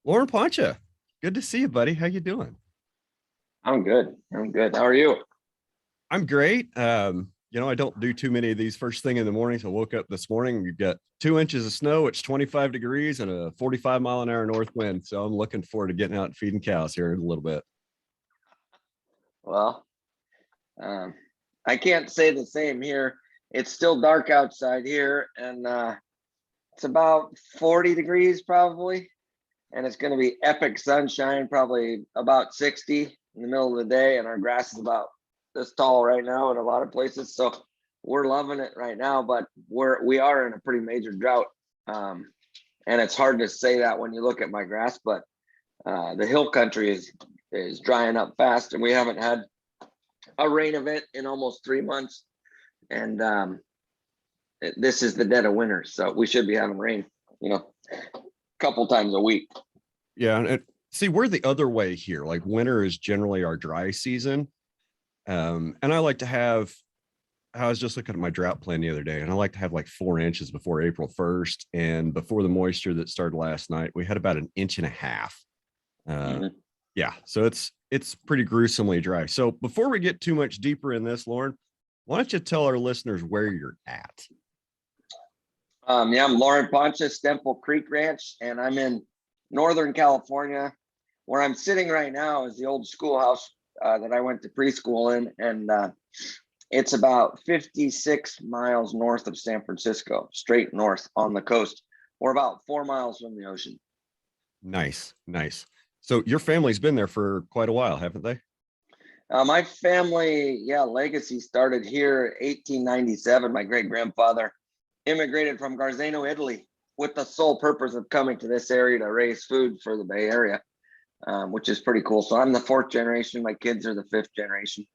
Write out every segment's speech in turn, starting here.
Loren Poncia, good to see you, buddy. How you doing? I'm good. I'm good. How are you? I'm great. I don't do too many of these first thing in the morning. So I woke up this morning. We've got 2 inches of snow. It's 25 degrees and a 45-mile-an-hour north wind. So I'm looking forward to getting out and feeding cows here in a little bit. Well, um, I can't say the same here. It's still dark outside here, and it's about 40 degrees probably, and it's going to be epic sunshine, probably about 60 in the middle of the day, and our grass is about this tall right now in a lot of places. So we're loving it right now, but we are in a pretty major drought. Um, and it's hard to say that when you look at my grass, but the hill country is drying up fast, and we haven't had a rain event in almost 3 months. And this is the dead of winter, so we should be having rain, a couple times a week. Yeah, see, we're the other way here. Like winter is generally our dry season, and I like to have. I was just looking at my drought plan the other day, and I like to have like 4 inches before April 1st, and before the moisture that started last night, we had about an inch and a half. Uh, Mhm. yeah, so it's pretty gruesomely dry. So before we get too much deeper in this, Lauren, why don't you tell our listeners where you're at? Yeah, I'm Loren Poncia, Stemple Creek Ranch, and I'm in Northern California. Where I'm sitting right now is the old schoolhouse that I went to preschool in, and it's about 56 miles north of San Francisco, straight north on the coast. We're about 4 miles from the ocean. Nice, nice. So your family's been there for quite a while, haven't they? My family, yeah, legacy started here 1897. My great grandfather immigrated from Garzano, Italy, with the sole purpose of coming to this area to raise food for the Bay Area, which is pretty cool. So I'm the fourth generation. My kids are the fifth generation.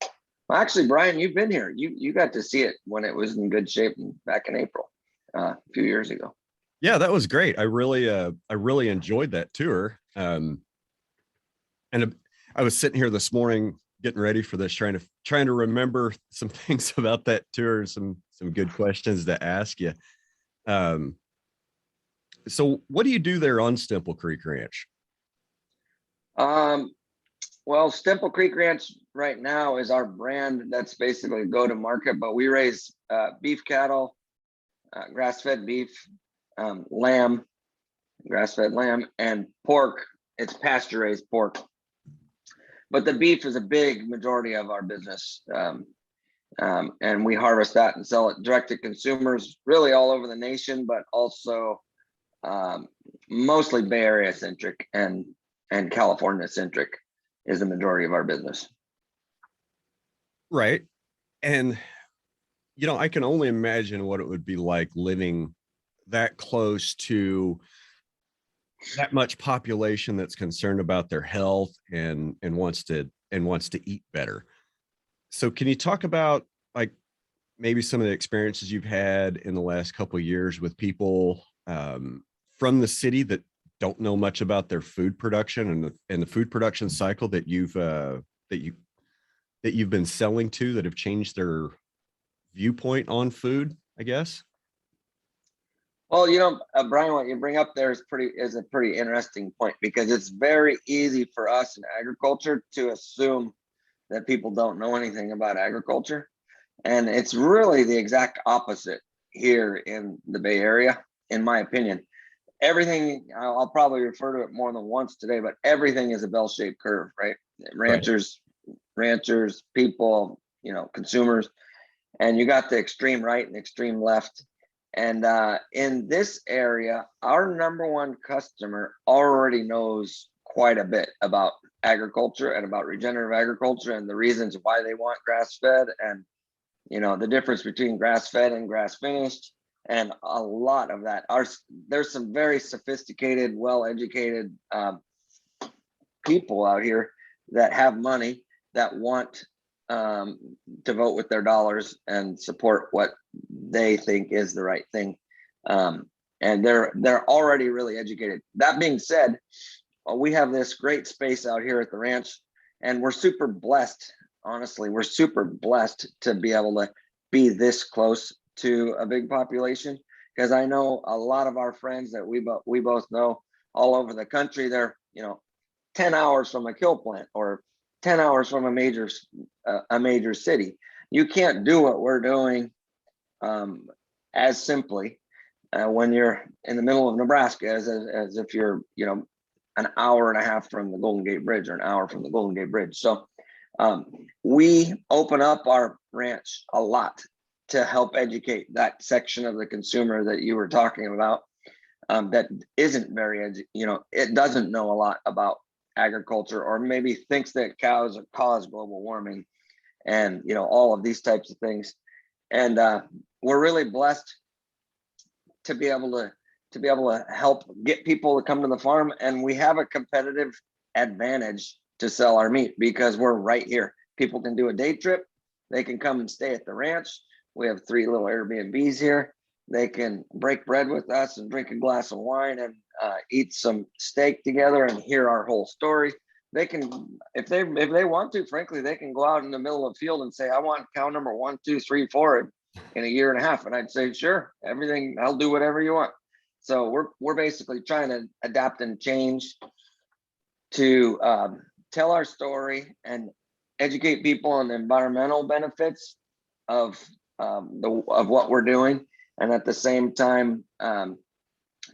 Well, actually, Brian, you've been here. You got to see it when it was in good shape back in April, a few years ago. Yeah, that was great. I really enjoyed that tour. And I was sitting here this morning getting ready for this, trying to remember some things about that tour, some good questions to ask you. Um, so what do you do there on Stemple Creek Ranch? Um, well, Stemple Creek Ranch right now is our brand. That's basically go to market, but we raise beef cattle, grass-fed beef, lamb, grass-fed lamb, and pork. It's pasture-raised pork, but the beef is a big majority of our business. And we harvest that and sell it direct to consumers, really all over the nation, but also um, mostly Bay Area centric and California centric is the majority of our business. Right. And I can only imagine what it would be like living that close to that much population that's concerned about their health and wants to eat better. So can you talk about like maybe some of the experiences you've had in the last couple of years with people from the city that don't know much about their food production and the food production cycle that you that you've been selling to that have changed their viewpoint on food, I guess? Well, Brian, what you bring up there is a pretty interesting point, because it's very easy for us in agriculture to assume that people don't know anything about agriculture. And it's really the exact opposite here in the Bay Area, in my opinion. Everything, I'll probably refer to it more than once today, but everything is a bell-shaped curve, right? Right. Ranchers, people, consumers, and you got the extreme right and extreme left. And in this area, our number one customer already knows quite a bit about agriculture and about regenerative agriculture and the reasons why they want grass fed, and the difference between grass fed and grass finished. And a lot of that are, there's some very sophisticated, well educated people out here that have money, that want to vote with their dollars and support what they think is the right thing. And they're already really educated. That being said, we have this great space out here at the ranch, and we're super blessed. Honestly, we're super blessed to be able to be this close to a big population, because I know a lot of our friends that we both know all over the country. They're, 10 hours from a kill plant or 10 hours from a major city. You can't do what we're doing as simply when you're in the middle of Nebraska as if you're, an hour and a half from the Golden Gate Bridge or an hour from the Golden Gate Bridge. So we open up our ranch a lot to help educate that section of the consumer that you were talking about, that isn't very, it doesn't know a lot about agriculture, or maybe thinks that cows cause global warming and, all of these types of things. And we're really blessed to be able to help get people to come to the farm. And we have a competitive advantage to sell our meat because we're right here. People can do a day trip. They can come and stay at the ranch. We have 3 little Airbnbs here. They can break bread with us and drink a glass of wine and eat some steak together and hear our whole story. They can, if they want to, frankly, they can go out in the middle of the field and say, I want cow number 1, 2, 3, 4 in a year and a half. And I'd say, sure, everything, I'll do whatever you want. So we're basically trying to adapt and change to tell our story and educate people on the environmental benefits of what we're doing, and at the same time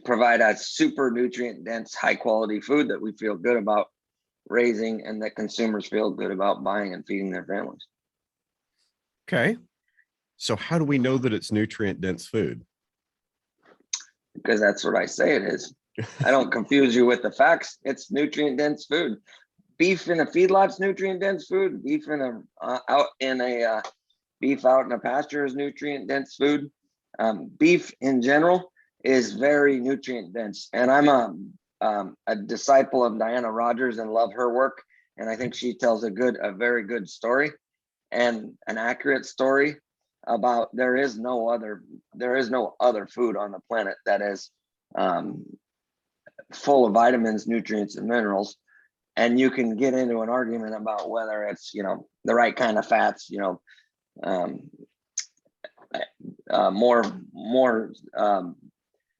provide a super nutrient dense, high quality food that we feel good about raising and that consumers feel good about buying and feeding their families. Okay. So how do we know that it's nutrient dense food? Because that's what I say it is. I don't confuse you with the facts. It's nutrient dense food. Beef in a feedlot's nutrient dense food. Beef out in a pasture is nutrient dense food. Beef in general is very nutrient dense, and I'm a disciple of Diana Rogers and love her work. And I think she tells a very good story and an accurate story about there is no other food on the planet that is full of vitamins, nutrients, and minerals. And you can get into an argument about whether it's, the right kind of fats, more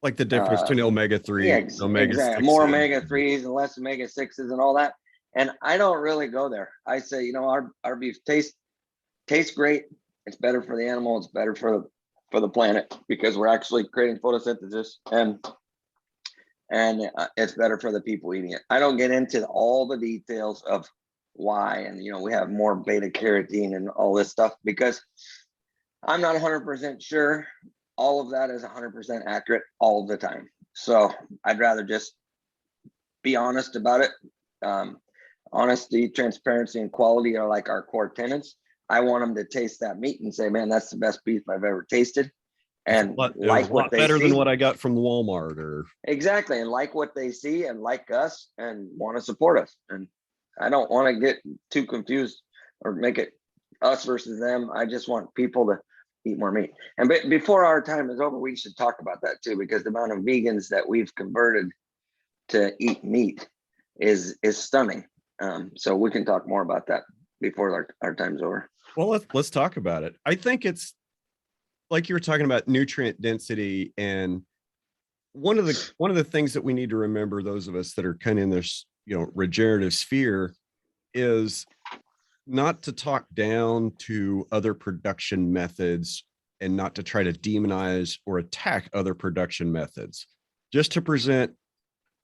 like the difference between omega-3, yeah, omega-6, exactly. More omega-3s and less omega-6s and all that. And I don't really go there. I say, our beef tastes great. It's better for the animal. It's better for the planet because we're actually creating photosynthesis, and it's better for the people eating it. I don't get into all the details of why, and we have more beta carotene and all this stuff because I'm not 100% sure all of that is 100% accurate all the time. So I'd rather just be honest about it. Honesty, transparency, and quality are like our core tenets. I want them to taste that meat and say, man, that's the best beef I've ever tasted. And like what they better see, than what I got from the Walmart or exactly, and like what they see and like us and want to support us. And I don't want to get too confused or make it us versus them. I just want people to eat more meat. And before our time is over, we should talk about that too, because the amount of vegans that we've converted to eat meat is stunning. So we can talk more about that before our time's over. Well, let's talk about it. I think it's like you were talking about nutrient density, and one of the things that we need to remember, those of us that are kind of in this regenerative sphere, is not to talk down to other production methods and not to try to demonize or attack other production methods, just to present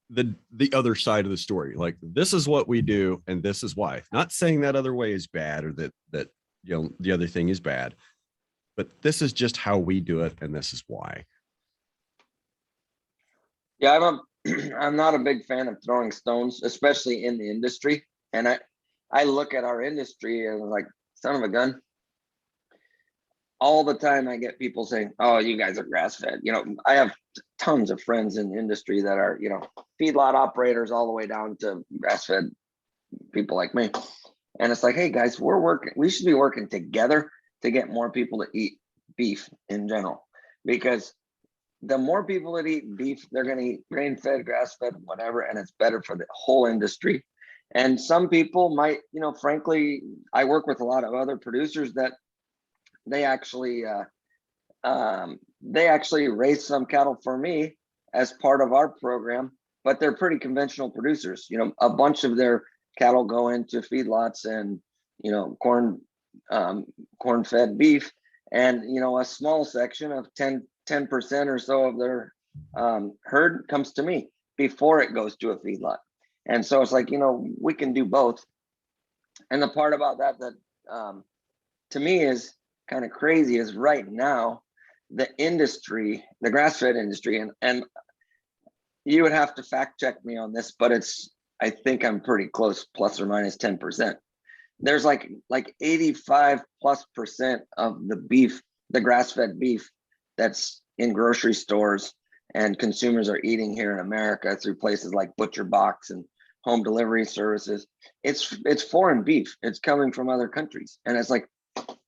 the other side of the story. Like, this is what we do and this is why. Not saying that other way is bad or that the other thing is bad, but this is just how we do it and this is why. Yeah, I'm not a big fan of throwing stones, especially in the industry. And I look at our industry and like, son of a gun. All the time I get people saying, oh, you guys are grass fed. I have tons of friends in the industry that are, feedlot operators all the way down to grass fed people like me. And it's like, hey guys, we should be working together to get more people to eat beef in general, because the more people that eat beef, they're going to eat grain fed, grass fed, whatever. And it's better for the whole industry. And some people might, frankly, I work with a lot of other producers that they actually raise some cattle for me as part of our program but they're pretty conventional producers. You know, a bunch of their cattle go into feedlots and, you know, corn fed beef, and, you know, a small section of 10% or so of their herd comes to me before it goes to a feedlot. And so it's like, you know, we can do both. And the part about that to me is kind of crazy is right now, the industry, the grass-fed industry, and you would have to fact check me on this, but I think I'm pretty close, plus or minus 10%. There's like 85+% of the beef, the grass-fed beef that's in grocery stores and consumers are eating here in America through places like Butcher Box and home delivery services. It's foreign beef. It's coming from other countries. And it's like,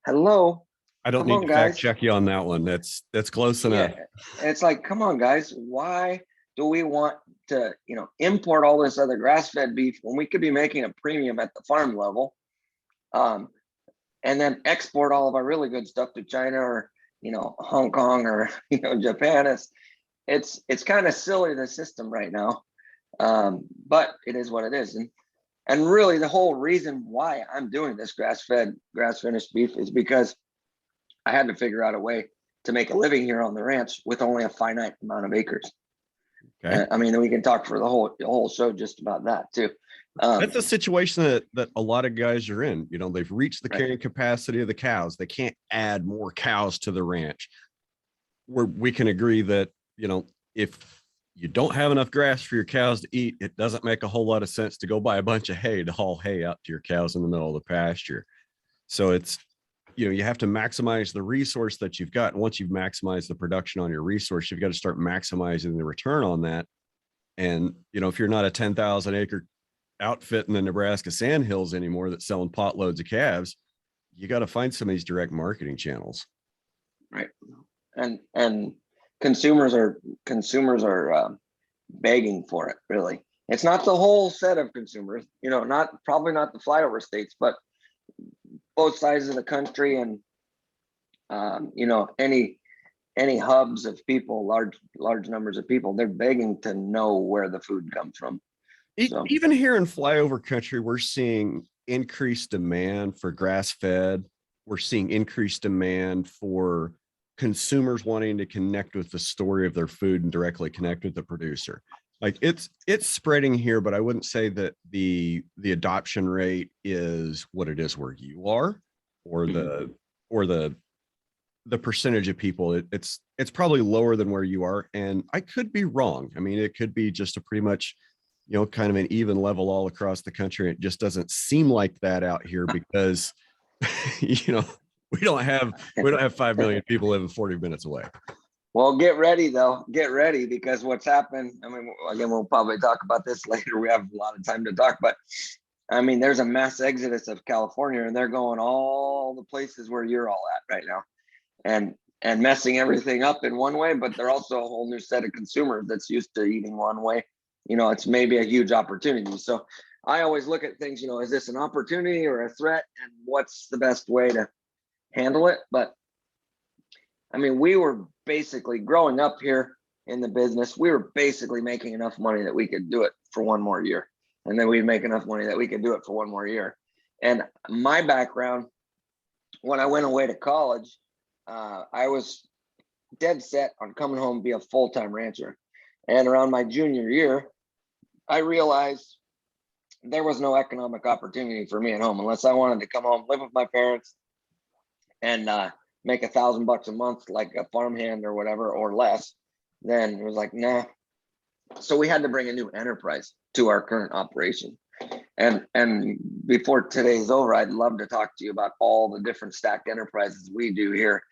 hello, I don't come need on, to guys. fact check you on that one. That's close enough. Yeah. And it's like, come on, guys, why do we want to, you know, import all this other grass-fed beef when we could be making a premium at the farm level, and then export all of our really good stuff to China or, you know, Hong Kong or, you know, Japan? It's kind of silly, the system right now, but it is what it is. And really, the whole reason why I'm doing this grass-finished beef is because I had to figure out a way to make a living here on the ranch with only a finite amount of acres. Okay. I mean, we can talk for the whole show just about that too. That's a situation that a lot of guys are in. You know, they've reached the Right. carrying capacity of the cows. They can't add more cows to the ranch. Where we can agree that, you know, if you don't have enough grass for your cows to eat, it doesn't make a whole lot of sense to go buy a bunch of hay to haul hay out to your cows in the middle of the pasture. So it's, you know, you have to maximize the resource that you've got. And once you've maximized the production on your resource, you've got to start maximizing the return on that. And, you know, if you're not a 10,000 acre outfit in the Nebraska Sandhills anymore that's selling pot loads of calves, you got to find some of these direct marketing channels. Right. And consumers are begging for it. Really, it's not the whole set of consumers, you know, probably not the flyover states, but both sides of the country, and you know, any hubs of people, large numbers of people, they're begging to know where the food comes from. So Even here in flyover country, we're seeing increased demand for grass fed. We're seeing increased demand for consumers wanting to connect with the story of their food and directly connect with the producer. Like it's spreading here, but I wouldn't say that the adoption rate is what it is where you are, or the percentage of people. It's probably lower than where you are, and I could be wrong. I mean, it could be just a pretty much, you know, kind of an even level all across the country. It just doesn't seem like that out here because, you know, we don't have 5 million people living 40 minutes away. well, get ready though. Get ready, because what's happened, I mean, again, we'll probably talk about this later. We have a lot of time to talk, but I mean, there's a mass exodus of California, and they're going all the places where you're all at right now, and messing everything up in one way, but they're also a whole new set of consumers that's used to eating one way. You know, it's maybe a huge opportunity. So I always look at things, you know, is this an opportunity or a threat, and what's the best way to handle it? But I mean, we were basically growing up here in the business. We were basically making enough money that we could do it for one more year. And then we'd make enough money that we could do it for one more year. And my background, when I went away to college, I was dead set on coming home and be a full-time rancher. And around my junior year, I realized there was no economic opportunity for me at home unless I wanted to come home, live with my parents, and make $1,000 a month like a farmhand or whatever, or less. Then it was like, nah. So we had to bring a new enterprise to our current operation. And before today's over, I'd love to talk to you about all the different stacked enterprises we do here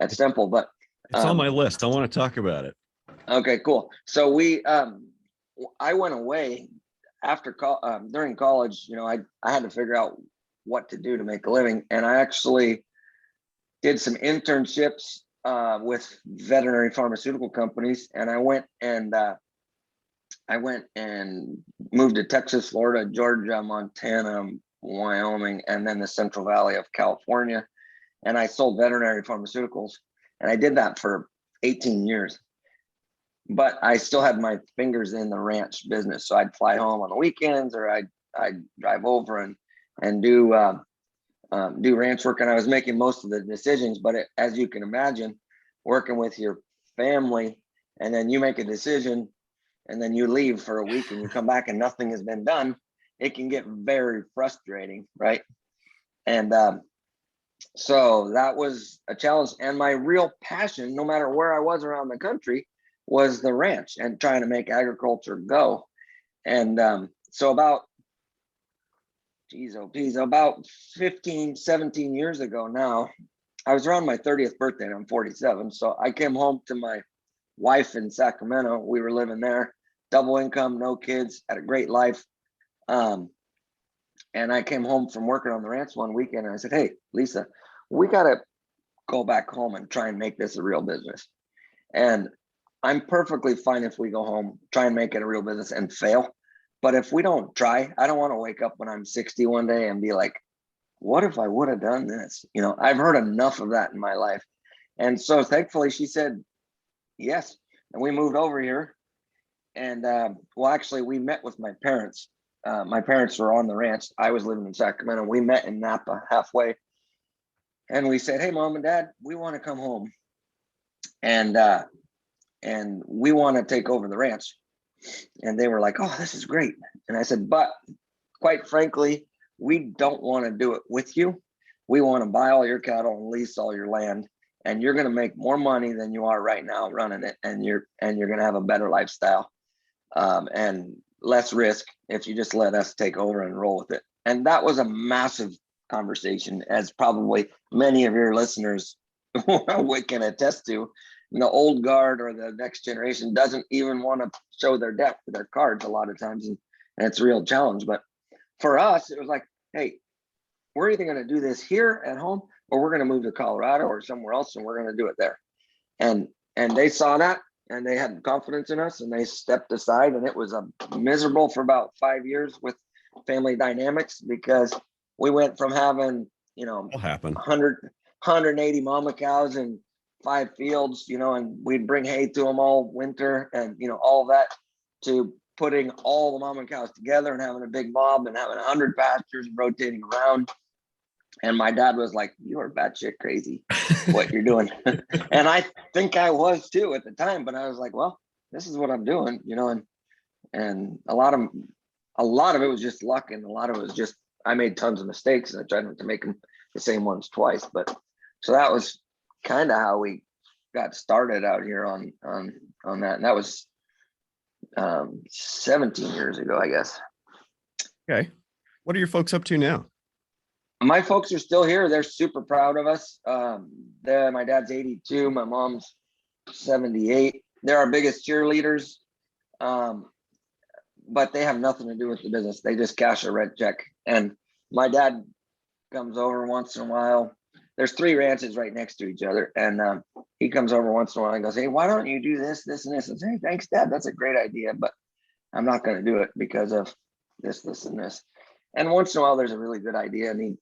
at Stemple. But it's on my list. I want to talk about it. Okay, cool. So I went away after during college. You know, I had to figure out what to do to make a living, and I actually did some internships with veterinary pharmaceutical companies, and I went and moved to Texas, Florida, Georgia, Montana, Wyoming, and then the Central Valley of California. And I sold veterinary pharmaceuticals, and I did that for 18 years. but I still had my fingers in the ranch business. So I'd fly home on the weekends, or I'd drive over and do ranch work. And I was making most of the decisions. But as you can imagine, working with your family, and then you make a decision, and then you leave for a week, and you come back and nothing has been done, it can get very frustrating, right? And so that was a challenge. And my real passion, no matter where I was around the country, was the ranch and trying to make agriculture go. And so about 15, 17 years ago now, I was around my 30th birthday, and I'm 47. So I came home to my wife in Sacramento. We were living there, double income, no kids, had a great life. And I came home from working on the ranch one weekend, and I said, "Hey, Lisa, we got to go back home and try and make this a real business." And I'm perfectly fine if we go home, try and make it a real business and fail. But if we don't try, I don't want to wake up when I'm 60 one day and be like, what if I would have done this? You know, I've heard enough of that in my life. And so thankfully she said yes. And we moved over here. And well, actually, we met with my parents. My parents were on the ranch. I was living in Sacramento. We met in Napa halfway. And we said, "Hey, Mom and Dad, we want to come home. And we want to take over the ranch." And they were like, "Oh, this is great." And I said, "But quite frankly, we don't want to do it with you. We want to buy all your cattle and lease all your land. And you're going to make more money than you are right now running it. And you're going to have a better lifestyle and less risk if you just let us take over and roll with it." And that was a massive conversation, as probably many of your listeners can attest to. The old guard or the next generation doesn't even want to show their deck for their cards a lot of times, and it's a real challenge. But for us, it was like, hey, we're either going to do this here at home, or we're going to move to Colorado or somewhere else, and we're going to do it there. And they saw that, and they had confidence in us, and they stepped aside. And it was miserable for about 5 years with family dynamics, because we went from having, It'll happen. 180 mama cows and 5 fields, and we'd bring hay to them all winter, and all that, to putting all the mama cows together and having a big mob and having 100 pastures rotating around. And my dad was like, "You are batshit crazy what you're doing." And I think I was too at the time, but I was like, well, this is what I'm doing, and a lot of it was just luck, and a lot of it was just I made tons of mistakes, and I tried not to make them the same ones twice. But so that was kind of how we got started out here on that. And that was 17 years ago, I guess. Okay. What are your folks up to now? My folks are still here. They're super proud of us. My dad's 82. My mom's 78. They're our biggest cheerleaders. But they have nothing to do with the business. They just cash a red check. And my dad comes over once in a while. There's 3 ranches right next to each other. And he comes over once in a while and goes, "Hey, why don't you do this, this, and this?" And I say, "Hey, thanks, Dad. That's a great idea, but I'm not going to do it because of this, this, and this." And once in a while, there's a really good idea. And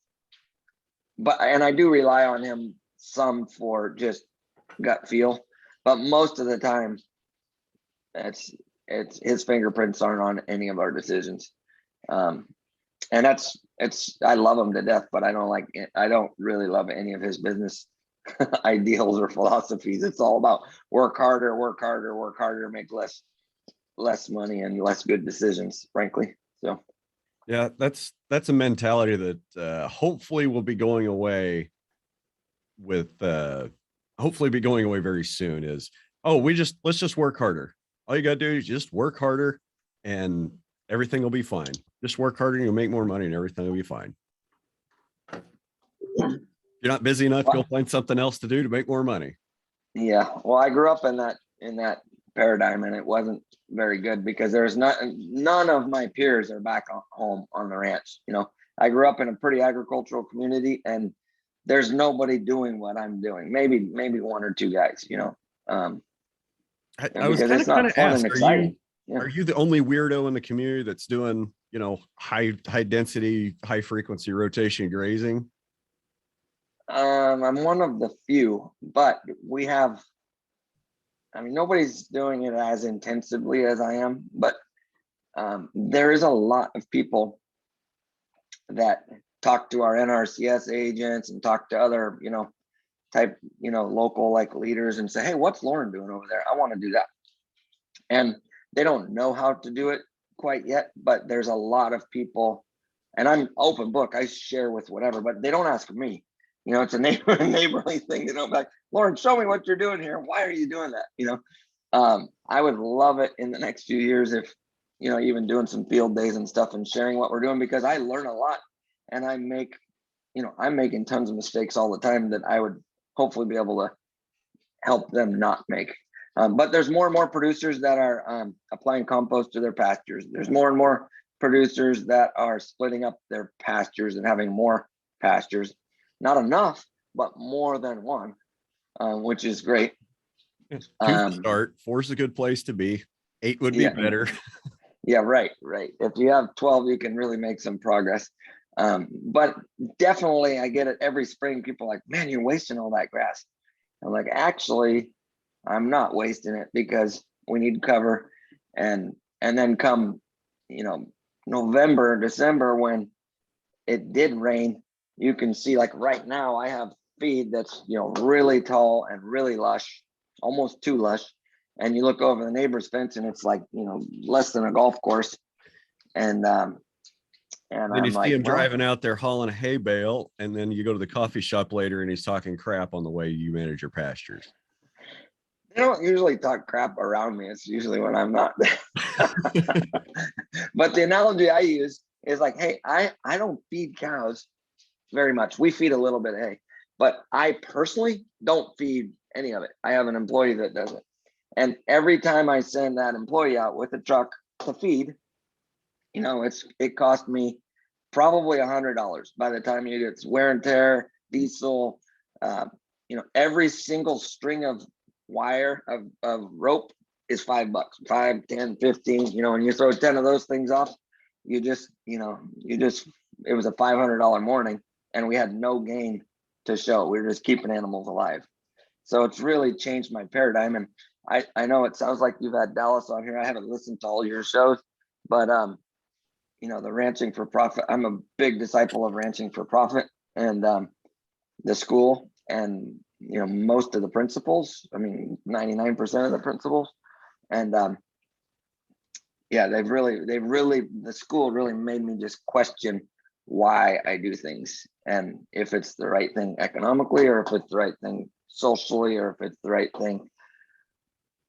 I do rely on him some for just gut feel. But most of the time, it's his fingerprints aren't on any of our decisions. And I love him to death, but I don't really love any of his business ideals or philosophies. It's all about work harder, make less money and less good decisions, frankly. So yeah, that's a mentality that hopefully will be going away very soon. Is, oh, let's just work harder. All you gotta do is just work harder and everything will be fine. Just work harder and you'll make more money and everything will be fine. If you're not busy enough, go find something else to do to make more money. Yeah. Well, I grew up in that paradigm, and it wasn't very good, because there's none of my peers are back home on the ranch. I grew up in a pretty agricultural community, and there's nobody doing what I'm doing. Maybe 1 or 2 guys, I was kind of ask, exciting. Are you the only weirdo in the community that's doing, high density, high frequency rotation grazing? I'm one of the few, but we have I mean, nobody's doing it as intensively as I am, but there is a lot of people that talk to our NRCS agents and talk to other, type, local like leaders and say, hey, what's Loren doing over there? I want to do that. And they don't know how to do it quite yet, but there's a lot of people, and I'm open book. I share with whatever, but they don't ask me. It's a neighborly thing. They don't be like, Loren, show me what you're doing here. Why are you doing that? I would love it in the next few years if, even doing some field days and stuff and sharing what we're doing, because I learn a lot and I'm making tons of mistakes all the time that I would hopefully be able to help them not make. But there's more and more producers that are applying compost to their pastures. There's more and more producers that are splitting up their pastures and having more pastures. Not enough, but more than one, which is great. Two to start. 4 is a good place to be. 8 would be better. Yeah, right. If you have 12, you can really make some progress. But definitely, I get it every spring. People are like, man, you're wasting all that grass. I'm like, actually, I'm not wasting it because we need cover. And then come, November, December, when it did rain, you can see like right now I have feed that's, really tall and really lush, almost too lush. And you look over the neighbor's fence and it's like, less than a golf course. And then I'm you see like, him driving out there hauling a hay bale, and then you go to the coffee shop later and he's talking crap on the way you manage your pastures. they don't usually talk crap around me. It's usually when I'm not. But the analogy I use is like, hey, I don't feed cows very much. We feed a little bit of hay, but I personally don't feed any of it. I have an employee that does it. And every time I send that employee out with a truck to feed, it cost me probably $100 by the time you get wear and tear, diesel, every single string of wire of rope is $5, 5, 10, 15, and you throw 10 of those things off, it was a $500 morning and we had no gain to show. We were just keeping animals alive. So it's really changed my paradigm. And I know it sounds like you've had Dallas on here. I haven't listened to all your shows, but the ranching for profit, I'm a big disciple of ranching for profit, and the school and most of the principles, 99% of the principles. And the school really made me just question why I do things, and if it's the right thing economically, or if it's the right thing socially, or if it's the right thing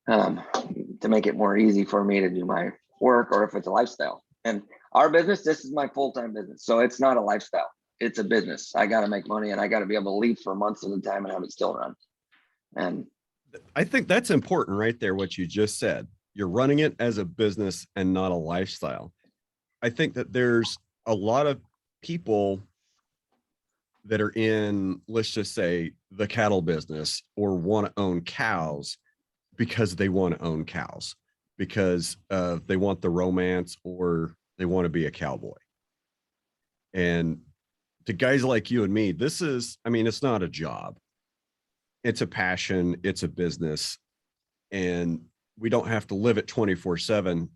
to make it more easy for me to do my work, or if it's a lifestyle. And our business, this is my full-time business, so it's not a lifestyle, it's a business. I got to make money, and I got to be able to leave for months at a time and have it still run. And I think that's important right there, what you just said. You're running it as a business and not a lifestyle. I think that there's a lot of people that are in, let's just say, the cattle business, or want to own cows because they want to own cows, because they want the romance, or they want to be a cowboy. And to guys like you and me, this is, it's not a job. It's a passion. It's a business. And we don't have to live it 24/7.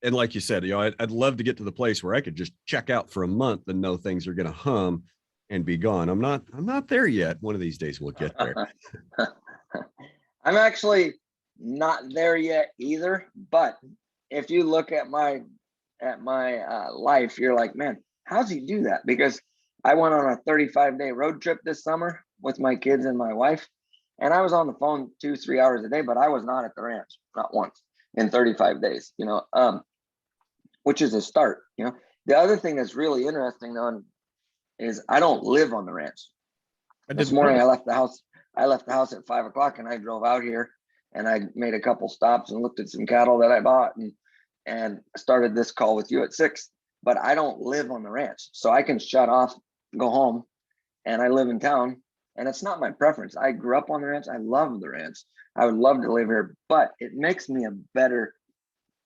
And like you said, I'd love to get to the place where I could just check out for a month and know things are going to hum and be gone. I'm not there yet. One of these days we'll get there. I'm actually not there yet either. But if you look at my life, you're like, man, how's he do that? Because I went on a 35-day road trip this summer with my kids and my wife, and I was on the phone 2-3 hours a day, but I was not at the ranch, not once in 35 days, which is a start. The other thing that's really interesting though is I don't live on the ranch. This morning I left the house at 5 o'clock, and I drove out here, and I made a couple stops and looked at some cattle that I bought, and started this call with you at 6. But I don't live on the ranch, so I can shut off, go home, and I live in town. And it's not my preference. I grew up on the ranch. I love the ranch. I would love to live here, but it makes me a better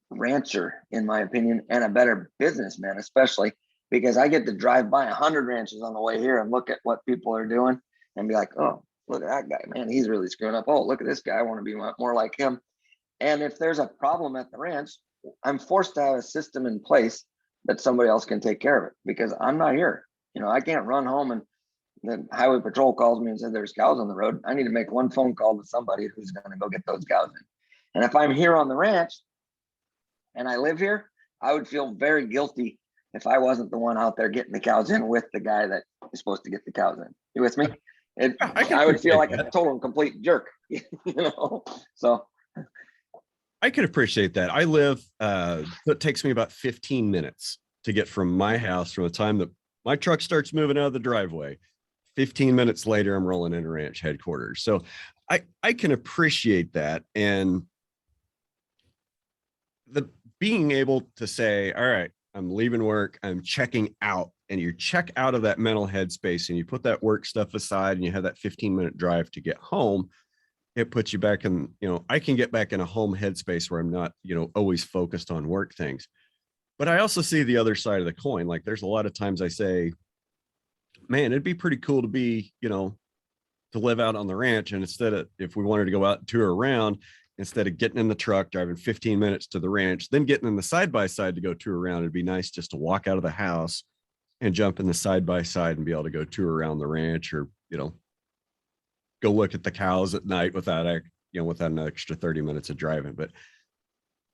rancher, in my opinion, and a better businessman, especially because I get to drive by 100 ranches on the way here and look at what people are doing and be like, oh, look at that guy, man, he's really screwing up. Oh, look at this guy, I want to be more like him. And if there's a problem at the ranch, I'm forced to have a system in place that somebody else can take care of it, because I'm not here. I can't run home and the highway patrol calls me and says there's cows on the road. I need to make one phone call to somebody who's going to go get those cows in. And if I'm here on the ranch and I live here, I would feel very guilty if I wasn't the one out there getting the cows in with the guy that is supposed to get the cows in. You with me? I would feel like a total and complete jerk, So I could appreciate that. I live, it takes me about 15 minutes to get from my house from the time that my truck starts moving out of the driveway. 15 minutes later, I'm rolling into ranch headquarters. So I can appreciate that. And the being able to say, all right, I'm leaving work, I'm checking out, and you check out of that mental headspace and you put that work stuff aside and you have that 15-minute drive to get home, it puts you back in, I can get back in a home headspace where I'm not, always focused on work things. But I also see the other side of the coin. Like there's a lot of times I say, man, it'd be pretty cool to be, to live out on the ranch. And instead of, if we wanted to go out and tour around, instead of getting in the truck, driving 15 minutes to the ranch, then getting in the side-by-side to go tour around, it'd be nice just to walk out of the house and jump in the side-by-side and be able to go tour around the ranch, or, go look at the cows at night without an extra 30 minutes of driving. But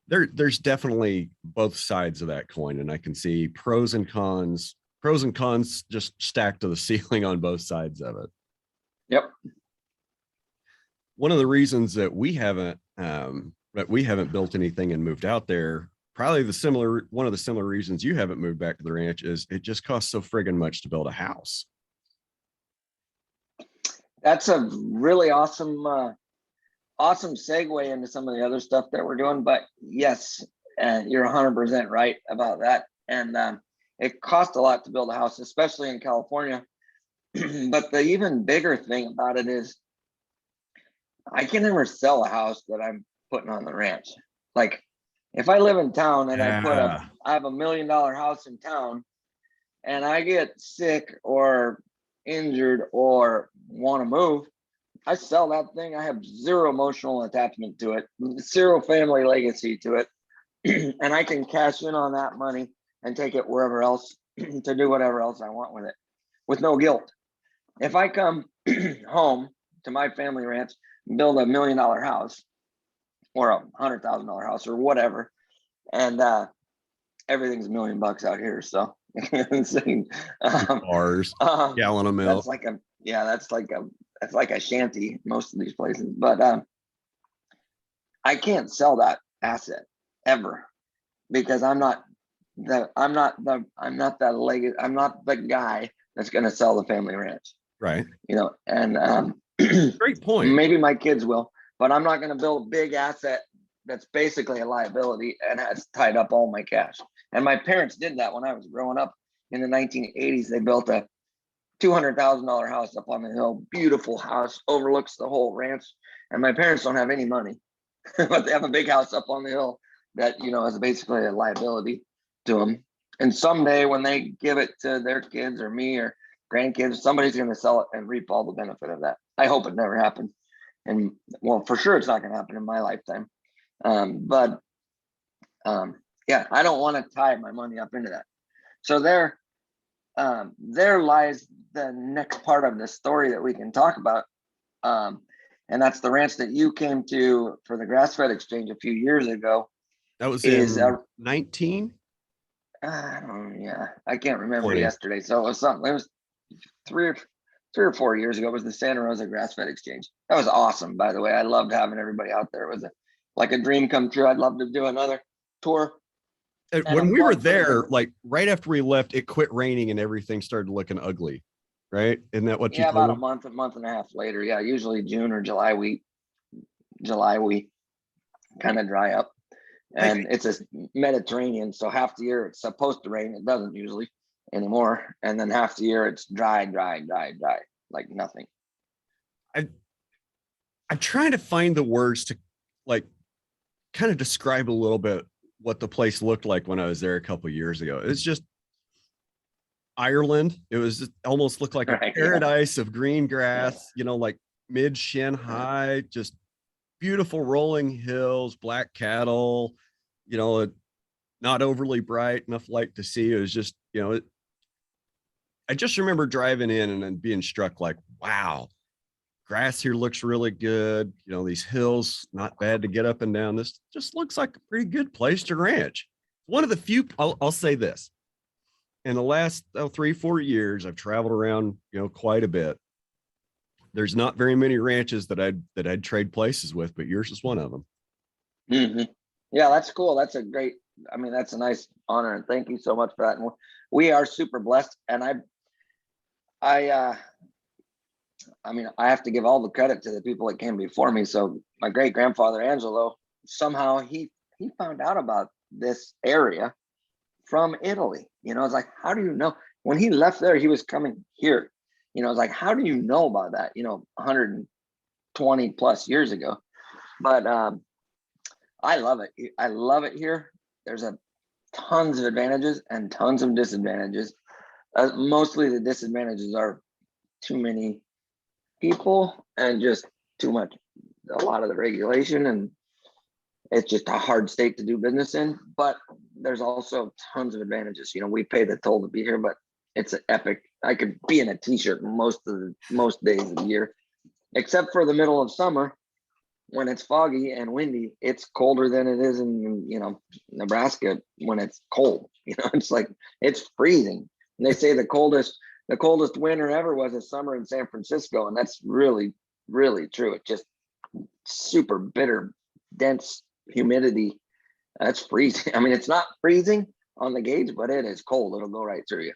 there's definitely both sides of that coin. And I can see pros and cons just stacked to the ceiling on both sides of it. Yep. One of the reasons that we haven't built anything and moved out there, probably one of the similar reasons you haven't moved back to the ranch, is it just costs so friggin' much to build a house. That's a really awesome segue into some of the other stuff that we're doing. But yes, you're 100% right about that. And it costs a lot to build a house, especially in California. But the even bigger thing about it is I can never sell a house that I'm putting on the ranch. Like if I live in town and I have $1 million house in town and I get sick or injured or want to move, I sell that thing. I have zero emotional attachment to it, zero family legacy to it. And I can cash in on that money and take it wherever else to do whatever else I want with it with no guilt. If I come home to my family ranch, build $1 million house or $100,000 house or whatever, and everything's $1 million out here. So Bars, gallon of milk. That's like a shanty most of these places. But I can't sell that asset ever, because I'm not the guy that's going to sell the family ranch. Right. And great point. Maybe my kids will, but I'm not going to build a big asset that's basically a liability and has tied up all my cash. And my parents did that when I was growing up in the 1980s. They built a $200,000 house up on the hill, beautiful house, overlooks the whole ranch. And my parents don't have any money, but they have a big house up on the hill that, is basically a liability to them. And someday when they give it to their kids or me or grandkids, somebody's going to sell it and reap all the benefit of that. I hope it never happens. And well, for sure, it's not going to happen in my lifetime. Yeah, I don't want to tie my money up into that. So there lies the next part of the story that we can talk about. And that's the ranch that you came to for the grass-fed exchange a few years ago. That was in 19? Yeah, I can't remember 20. Yesterday. So it was something. It was three or 4 years ago. It was the Santa Rosa grass-fed exchange. That was awesome, by the way. I loved having everybody out there. It was like a dream come true. I'd love to do another tour. When we were there, like right after we left, it quit raining and everything started looking ugly, right? Isn't that what you told about me? a month and a half later. Yeah, usually June or July we kind of dry up. And it's a Mediterranean, so half the year it's supposed to rain. It doesn't usually anymore. And then half the year it's dry, like nothing. I'm trying to find the words to like kind of describe a little bit what the place looked like when I was there a couple of years ago. It's just Ireland. It was just almost looked like a paradise of green grass, like mid shin high, just beautiful rolling hills, black cattle, you know, not overly bright enough light to see. It was just, you know, I just remember driving in and then being struck like, wow, grass here looks really good. You know, these hills, not bad to get up and down. This just looks like a pretty good place to ranch. One of the few, I'll say this, in the last 3-4 years, I've traveled around, you know, quite a bit. There's not very many ranches that I'd trade places with, but yours is one of them. Hmm. Yeah, that's cool. That's a great, I mean, that's a nice honor, and thank you so much for that. And we are super blessed. And I, I mean, I have to give all the credit to the people that came before me. So my great grandfather Angelo, somehow he found out about this area from Italy. You know, it's like, how do you know? When he left there, he was coming here. You know, it's like, how do you know about that? You know, 120 plus years ago. But I love it. I love it here. There's a tons of advantages and tons of disadvantages. Mostly the disadvantages are too many people and just too much, a lot of the regulation, and it's just a hard state to do business in. But there's also tons of advantages. You know, we pay the toll to be here, but it's an epic. I could be in a t-shirt most days of the year, except for the middle of summer when it's foggy and windy. It's colder than it is in, you know, Nebraska when it's cold. You know, it's like it's freezing. And they say the coldest winter ever was a summer in San Francisco, and that's really, really true. It's just super bitter, dense humidity. That's freezing. I mean, it's not freezing on the gauge, but it is cold. It'll go right through you.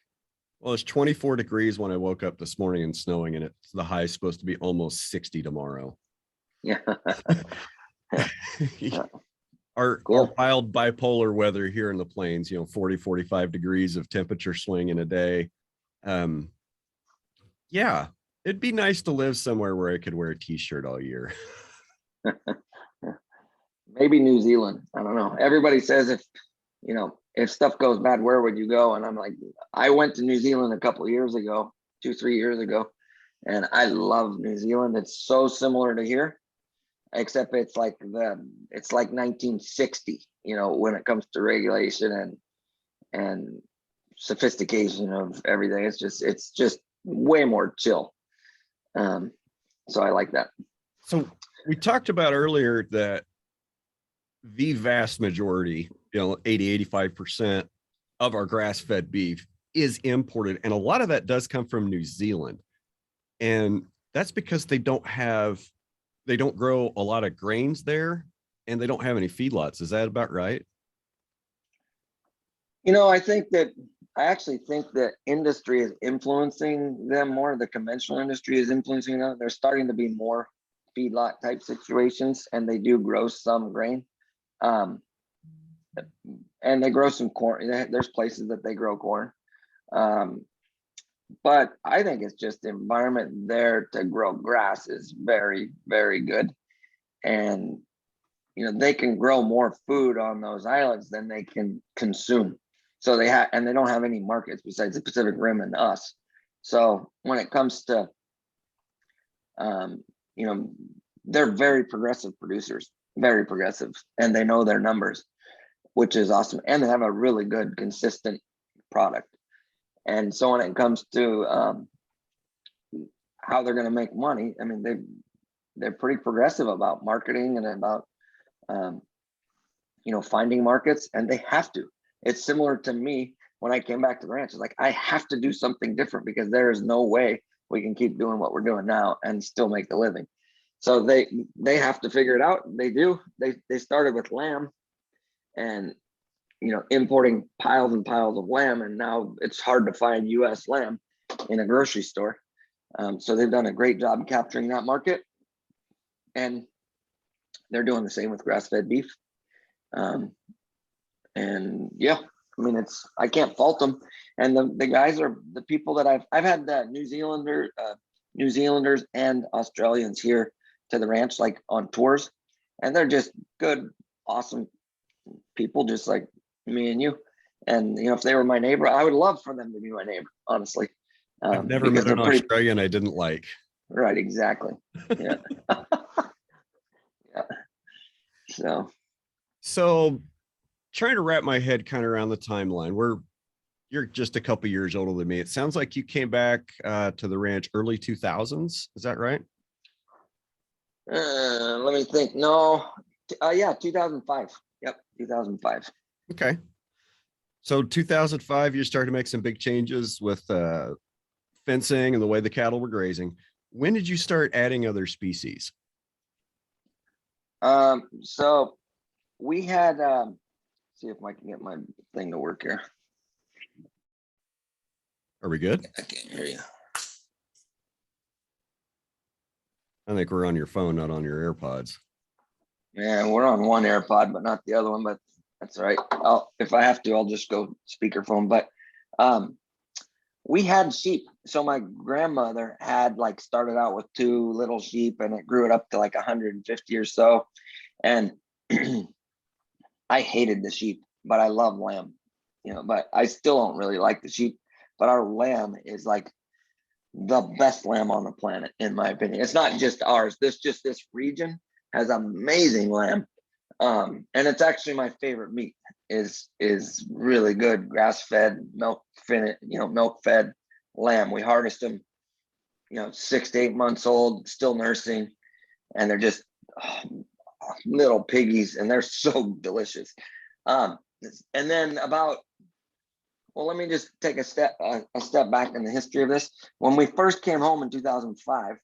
Well, it's 24 degrees when I woke up this morning and snowing, and it's the high is supposed to be almost 60 tomorrow. Yeah. our Cool. wild bipolar weather here in the plains, you know, 40-45 degrees of temperature swing in a day. Yeah, it'd be nice to live somewhere where I could wear a t-shirt all year. Maybe New Zealand. I don't know. Everybody says if stuff goes bad, where would you go? And I'm like, I went to New Zealand a couple of years ago, 2-3 years ago, and I love New Zealand. It's so similar to here, except it's like 1960, you know, when it comes to regulation and sophistication of everything. It's just way more chill. So I like that. So we talked about earlier that the vast majority, you know, 80-85% of our grass-fed beef is imported, and a lot of that does come from New Zealand. And that's because they don't grow a lot of grains there, and they don't have any feedlots. Is that about right? You know, I actually think that industry is influencing them more. The conventional industry is influencing them. There's starting to be more feedlot type situations, and they do grow some grain. And they grow some corn. There's places that they grow corn. But I think it's just the environment there to grow grass is very, very good. And, you know, they can grow more food on those islands than they can consume. So they don't have any markets besides the Pacific Rim and us. So when it comes to, you know, they're very progressive producers, very progressive, and they know their numbers, which is awesome. And they have a really good, consistent product. And so when it comes to how they're going to make money, I mean, they're pretty progressive about marketing and about, you know, finding markets, and they have to. It's similar to me when I came back to the ranch. It's like, I have to do something different because there is no way we can keep doing what we're doing now and still make a living. So they have to figure it out. They do. They started with lamb and, you know, importing piles and piles of lamb, and now it's hard to find US lamb in a grocery store. So they've done a great job capturing that market, and they're doing the same with grass-fed beef. And yeah, I mean, I can't fault them. And the guys are the people that I've had New Zealanders and Australians here to the ranch, like on tours, and they're just good, awesome people, just like me and you. And, you know, if they were my neighbor, I would love for them to be my neighbor, honestly. I've never met an Australian I didn't like. Right, exactly. Yeah. Yeah. So trying to wrap my head kind of around the timeline. You're just a couple years older than me. It sounds like you came back to the ranch early 2000s. Is that right? Let me think. No, yeah, 2005. Yep, 2005. Okay. So 2005, you started to make some big changes with fencing and the way the cattle were grazing. When did you start adding other species? So we had see if I can get my thing to work here. Are we good? I can't hear you. I think we're on your phone, not on your AirPods. Yeah, we're on one AirPod, but not the other one. But that's all right. If I have to, I'll just go speakerphone. But we had sheep. So my grandmother had like started out with 2 little sheep, and it grew it up to like 150 or so. And I hated the sheep, but I love lamb. But I still don't really like the sheep. But our lamb is like the best lamb on the planet, in my opinion. It's not just ours. This region has amazing lamb. And it's actually my favorite meat. Is really good grass fed, milk fed lamb. We harvest them, 6 to 8 months old, still nursing, and they're just little piggies, and they're so delicious. And then let me just take a step back in the history of this. When we first came home in 2005,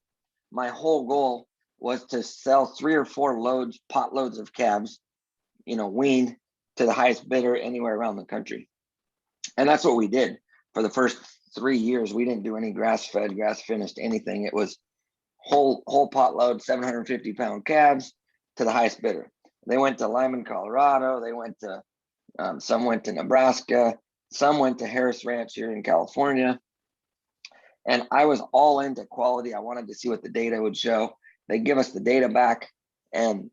my whole goal was to sell 3 or 4 pot loads of calves, weaned, to the highest bidder anywhere around the country. And that's what we did for the first 3 years. We didn't do any grass fed, grass finished, anything. It was whole pot load, 750-pound calves to the highest bidder. They went to Lyman, Colorado. They went to some went to Nebraska. Some went to Harris Ranch here in California. And I was all into quality. I wanted to see what the data would show. They give us the data back, and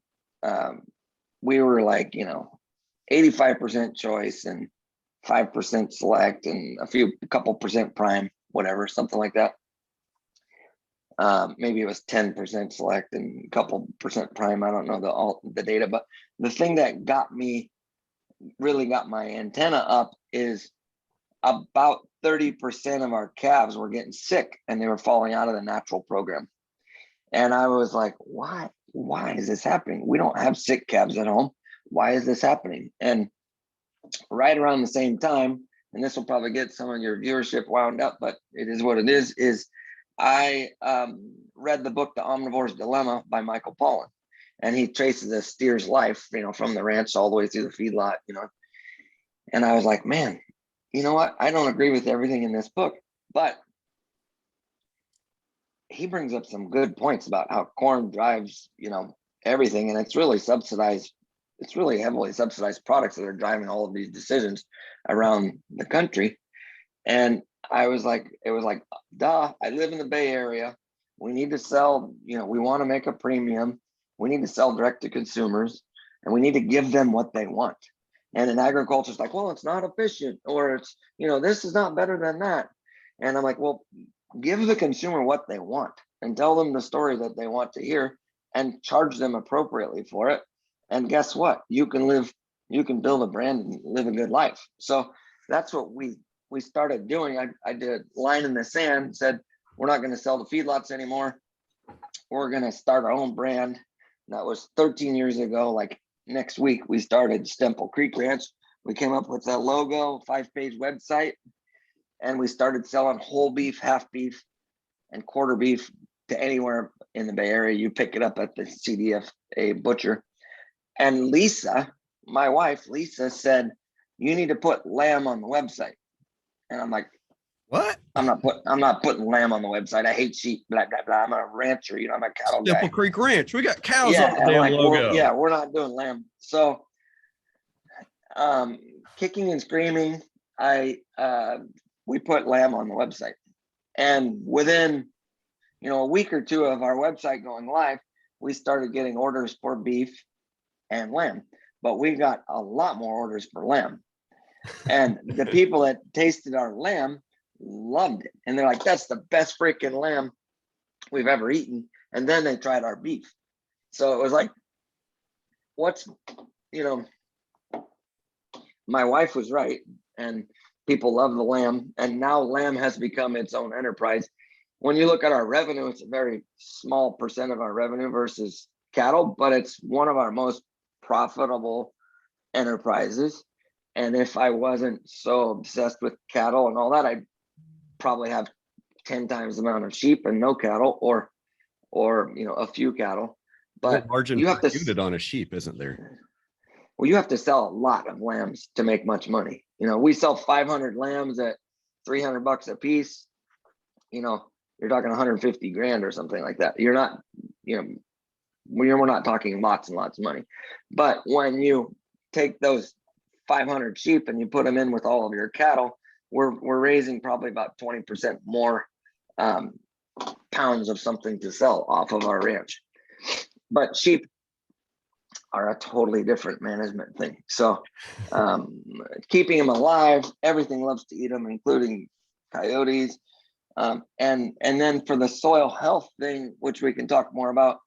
we were like, 85% choice and 5% select and a couple percent prime, whatever, something like that. Maybe it was 10% select and a couple percent prime. I don't know the data, but the thing that really got my antenna up is about 30% of our calves were getting sick, and they were falling out of the natural program. And I was like, why is this happening? We don't have sick calves at home. Why is this happening? And right around the same time, and this will probably get some of your viewership wound up, but it is what it is I read the book, The Omnivore's Dilemma by Michael Pollan. And he traces a steer's life, from the ranch all the way through the feedlot, And I was like, man, you know what? I don't agree with everything in this book, but he brings up some good points about how corn drives, everything. And it's really subsidized. It's really heavily subsidized products that are driving all of these decisions around the country. And it was like, duh, I live in the Bay Area. We need to sell, we want to make a premium. We need to sell direct to consumers, and we need to give them what they want. And in agriculture, it's like, well, it's not efficient, or it's, this is not better than that. And I'm like, well, give the consumer what they want and tell them the story that they want to hear and charge them appropriately for it. And guess what? You can build a brand and live a good life. So that's what we started doing. I did a line in the sand, said, we're not going to sell to feedlots anymore. We're going to start our own brand. That was 13 years ago. Like next week, we started Stemple Creek Ranch. We came up with a logo, 5-page website, and we started selling whole beef, half beef, and quarter beef to anywhere in the Bay Area. You pick it up at the CDFA butcher. And Lisa, my wife, said, you need to put lamb on the website. And I'm like, what? I'm not putting lamb on the website. I hate sheep, blah, blah, blah. I'm a rancher, I'm a cattle guy. Stemple Creek Ranch. We got cows Yeah, on the damn logo. we're not doing lamb. So kicking and screaming, we put lamb on the website. And within, a week or two of our website going live, we started getting orders for beef and lamb, but we got a lot more orders for lamb. And the people that tasted our lamb loved it. And they're like, that's the best freaking lamb we've ever eaten. And then they tried our beef. So it was like, what's, you know, my wife was right, and people love the lamb, and now lamb has become its own enterprise. When you look at our revenue, it's a very small percent of our revenue versus cattle, but it's one of our most profitable enterprises. And if I wasn't so obsessed with cattle and all that, I'd probably have 10 times the amount of sheep and no cattle, or you know, a few cattle. More But margin you per have to, unit on a sheep, isn't there? well, you have to sell a lot of lambs to make much money. You know, we sell 500 lambs at $300 a piece. You know, you're talking 150 grand or something like that. You're not, you know, we're not talking lots and lots of money. But when you take those 500 sheep and you put them in with all of your cattle, we're raising probably about 20% more pounds of something to sell off of our ranch. But sheep are a totally different management thing. So keeping them alive, everything loves to eat them, including coyotes. And then for the soil health thing, which we can talk more about,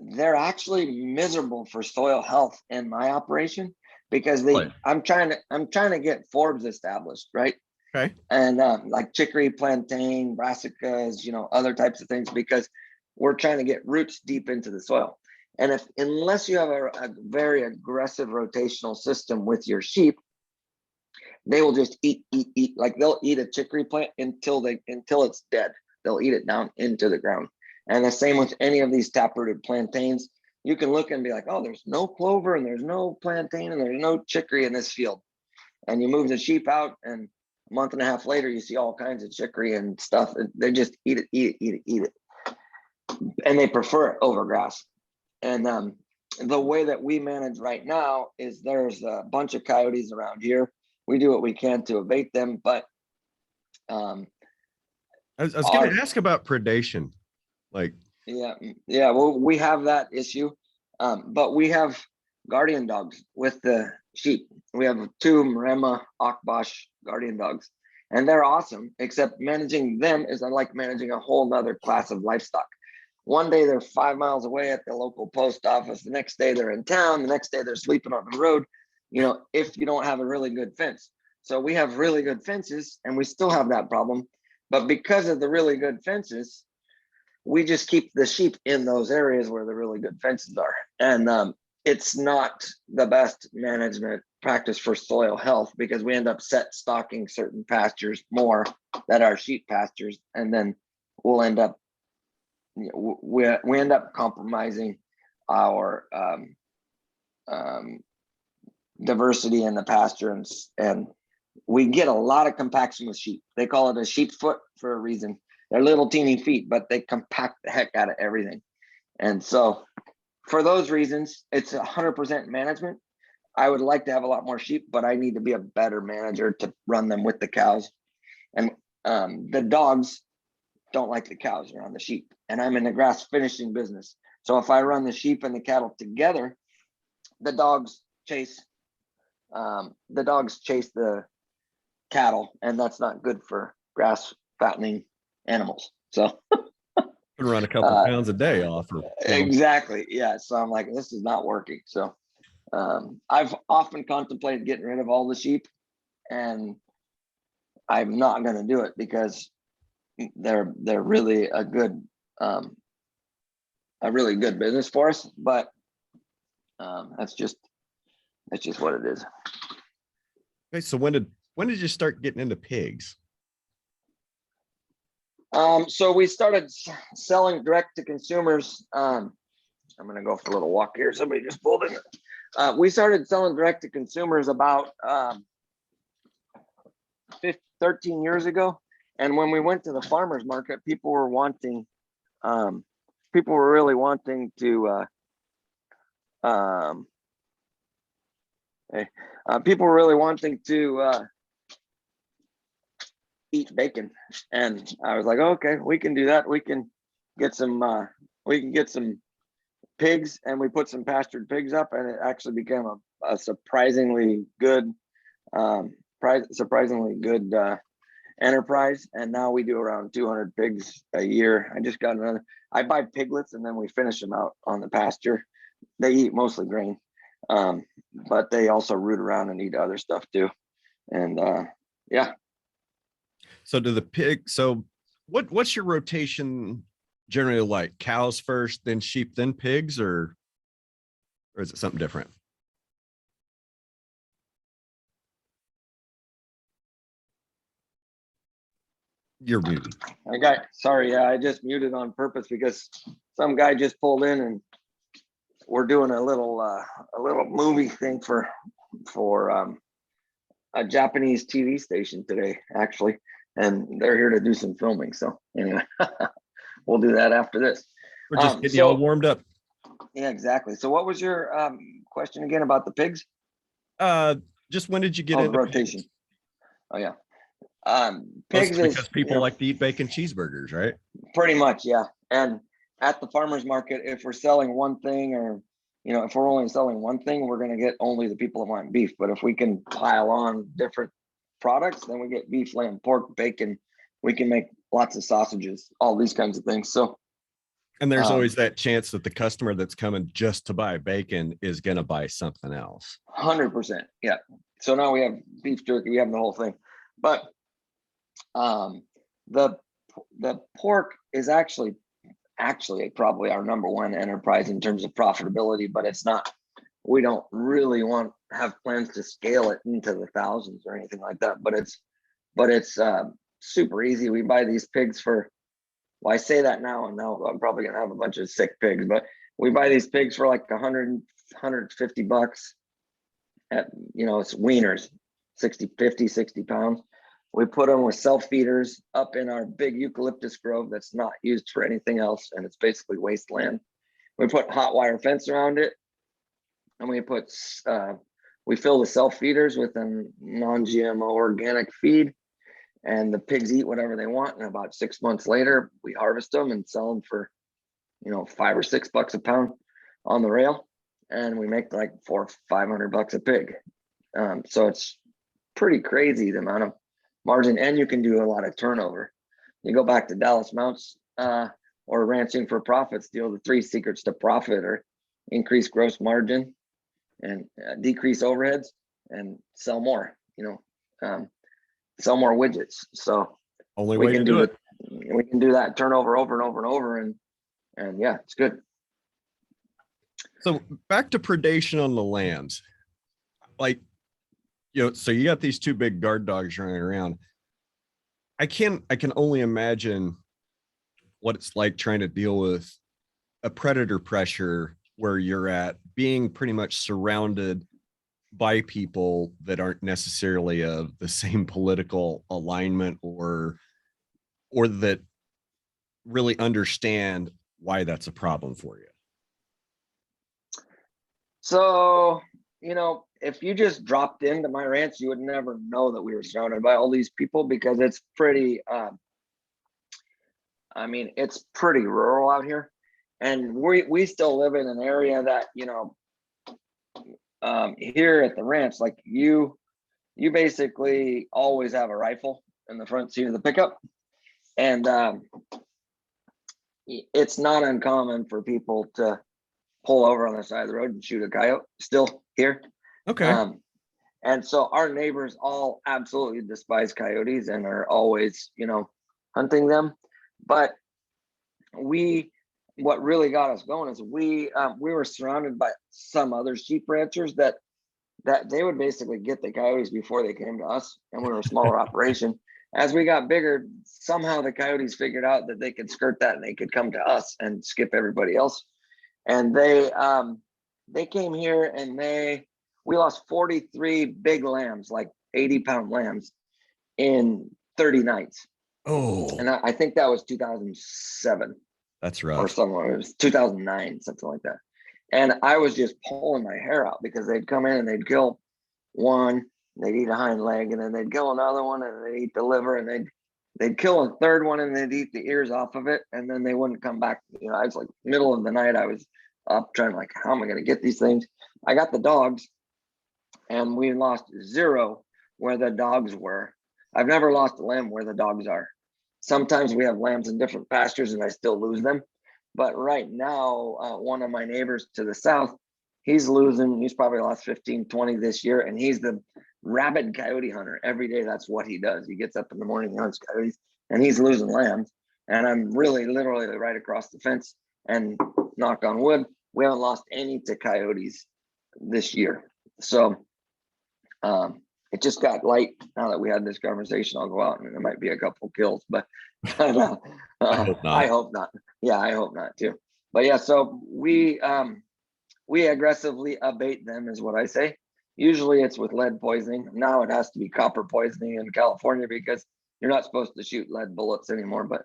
they're actually miserable for soil health in my operation, because Right. I'm trying to get Forbes established, right? Okay. And like chicory, plantain, brassicas, you know, other types of things, because we're trying to get roots deep into the soil. And unless you have a very aggressive rotational system with your sheep, they will just eat. Like they'll eat a chicory plant until it's dead. They'll eat it down into the ground. And the same with any of these taprooted plantains. You can look and be like, oh, there's no clover and there's no plantain and there's no chicory in this field. And you move the sheep out, and a month and a half later, you see all kinds of chicory and stuff. They just eat it. And they prefer it over grass. And the way that we manage right now is there's a bunch of coyotes around here. We do what we can to abate them, but I was going to ask about predation. Like, yeah. Well, we have that issue, but we have guardian dogs with the sheep. We have 2 Maremma Akbash guardian dogs, and they're awesome. Except managing them is like managing a whole nother class of livestock. One day they're 5 miles away at the local post office. The next day they're in town. The next day they're sleeping on the road. You know, if you don't have a really good fence. So we have really good fences, and we still have that problem. But because of the really good fences, we just keep the sheep in those areas where the really good fences are. And it's not the best management practice for soil health, because we end up set stocking certain pastures more that are sheep pastures, and then we'll end up, we end up compromising our diversity in the pasture, and we get a lot of compaction with sheep. They call it a sheep foot for a reason. They're little teeny feet, but they compact the heck out of everything. And so for those reasons, it's 100% management. I would like to have a lot more sheep, but I need to be a better manager to run them with the cows. And the dogs don't like the cows around the sheep. And I'm in the grass finishing business. So if I run the sheep and the cattle together, the dogs chase the cattle, and that's not good for grass fattening animals. So can run a couple pounds a day off of, exactly. Yeah. So I'm like, this is not working. So I've often contemplated getting rid of all the sheep, and I'm not going to do it because they're really a really good business for us. But that's just what it is. okay. So when did you start getting into pigs? So we started selling direct to consumers. I'm going to go for a little walk here. Somebody just pulled in. We started selling direct to consumers about 13 years ago. And when we went to the farmers market, people were really wanting to, eat bacon. And I was like, okay, we can do that. We can get some pigs, and we put some pastured pigs up, and it actually became a surprisingly good enterprise, and now we do around 200 pigs a year. I just got another. I buy piglets and then we finish them out on the pasture. They eat mostly grain, but they also root around and eat other stuff too. And yeah. So do the pig, so what's your rotation generally like? Cows first, then sheep, then pigs, or is it something different? You're muted. Sorry, yeah, I just muted on purpose because some guy just pulled in and we're doing a little movie thing for a Japanese TV station today, actually, and they're here to do some filming. So anyway, we'll do that after this. We're just getting you all warmed up. Yeah, exactly. So what was your question again about the pigs? Just when did you get into into rotation? pigs? Oh yeah. Pigs is because people like to eat bacon cheeseburgers, right? Pretty much, yeah. And at the farmers market, if we're selling one thing, or if we're only selling one thing, we're going to get only the people that want beef. But if we can pile on different products, then we get beef, lamb, pork, bacon. We can make lots of sausages, all these kinds of things. So, and there's always that chance that the customer that's coming just to buy bacon is going to buy something else. 100%, yeah. So now we have beef jerky, we have the whole thing. But the pork is actually probably our number one enterprise in terms of profitability, but it's not. We don't really have plans to scale it into the thousands or anything like that. But it's super easy. We buy these pigs for. Well, I say that now, and now I'm probably gonna have a bunch of sick pigs. But we buy these pigs for like $150. It's wieners, 60 pounds. We put them with self feeders up in our big eucalyptus grove that's not used for anything else, and it's basically wasteland. We put hot wire fence around it, and we fill the self feeders with a non-GMO organic feed, and the pigs eat whatever they want. And about 6 months later, we harvest them and sell them for $5 or $6 a pound on the rail, and we make like $400 or $500 a pig. So it's pretty crazy the amount of margin, and you can do a lot of turnover. You go back to Dallas Mounts or Ranching for Profits deal, the 3 secrets to profit are increase gross margin and decrease overheads and sell more, sell more widgets. So only way to do it. We can do that turnover over and over and over. And yeah, it's good. So back to predation on the lands, so you got these 2 big guard dogs running around. I can only imagine what it's like trying to deal with a predator pressure where you're at, being pretty much surrounded by people that aren't necessarily of the same political alignment or that really understand why that's a problem for you. So, if you just dropped into my ranch, you would never know that we were surrounded by all these people, because it's pretty, it's pretty rural out here. And we still live in an area that, here at the ranch, like you basically always have a rifle in the front seat of the pickup. And it's not uncommon for people to pull over on the side of the road and shoot a coyote still here. Okay. And so our neighbors all absolutely despise coyotes and are always, hunting them. But what really got us going is we were surrounded by some other sheep ranchers that they would basically get the coyotes before they came to us, and we were a smaller operation. As we got bigger, somehow the coyotes figured out that they could skirt that and they could come to us and skip everybody else. And they came here and we lost 43 big lambs, like 80-pound lambs, in 30 nights. Oh, and I think that was 2007. That's rough. Or somewhere, it was 2009, something like that. And I was just pulling my hair out, because they'd come in and they'd kill one, they'd eat a hind leg, and then they'd kill another one, and they'd eat the liver, and they'd kill a third one, and they'd eat the ears off of it, and then they wouldn't come back. I was like, middle of the night, I was up trying, like, how am I going to get these things? I got the dogs, and we lost 0 where the dogs were. I've never lost a lamb where the dogs are. Sometimes we have lambs in different pastures and I still lose them. But right now, one of my neighbors to the south, he's probably lost 15, 20 this year. And he's the rabid coyote hunter. Every day, that's what he does. He gets up in the morning, he hunts coyotes, and he's losing lambs. And I'm really literally right across the fence, and knock on wood, we haven't lost any to coyotes this year. So it just got light now that we had this conversation. I'll go out and there might be a couple kills, but I hope not. I hope not. Yeah, I hope not too. But yeah, so we aggressively abate them is what I say. Usually it's with lead poisoning. Now it has to be copper poisoning in California because you're not supposed to shoot lead bullets anymore, but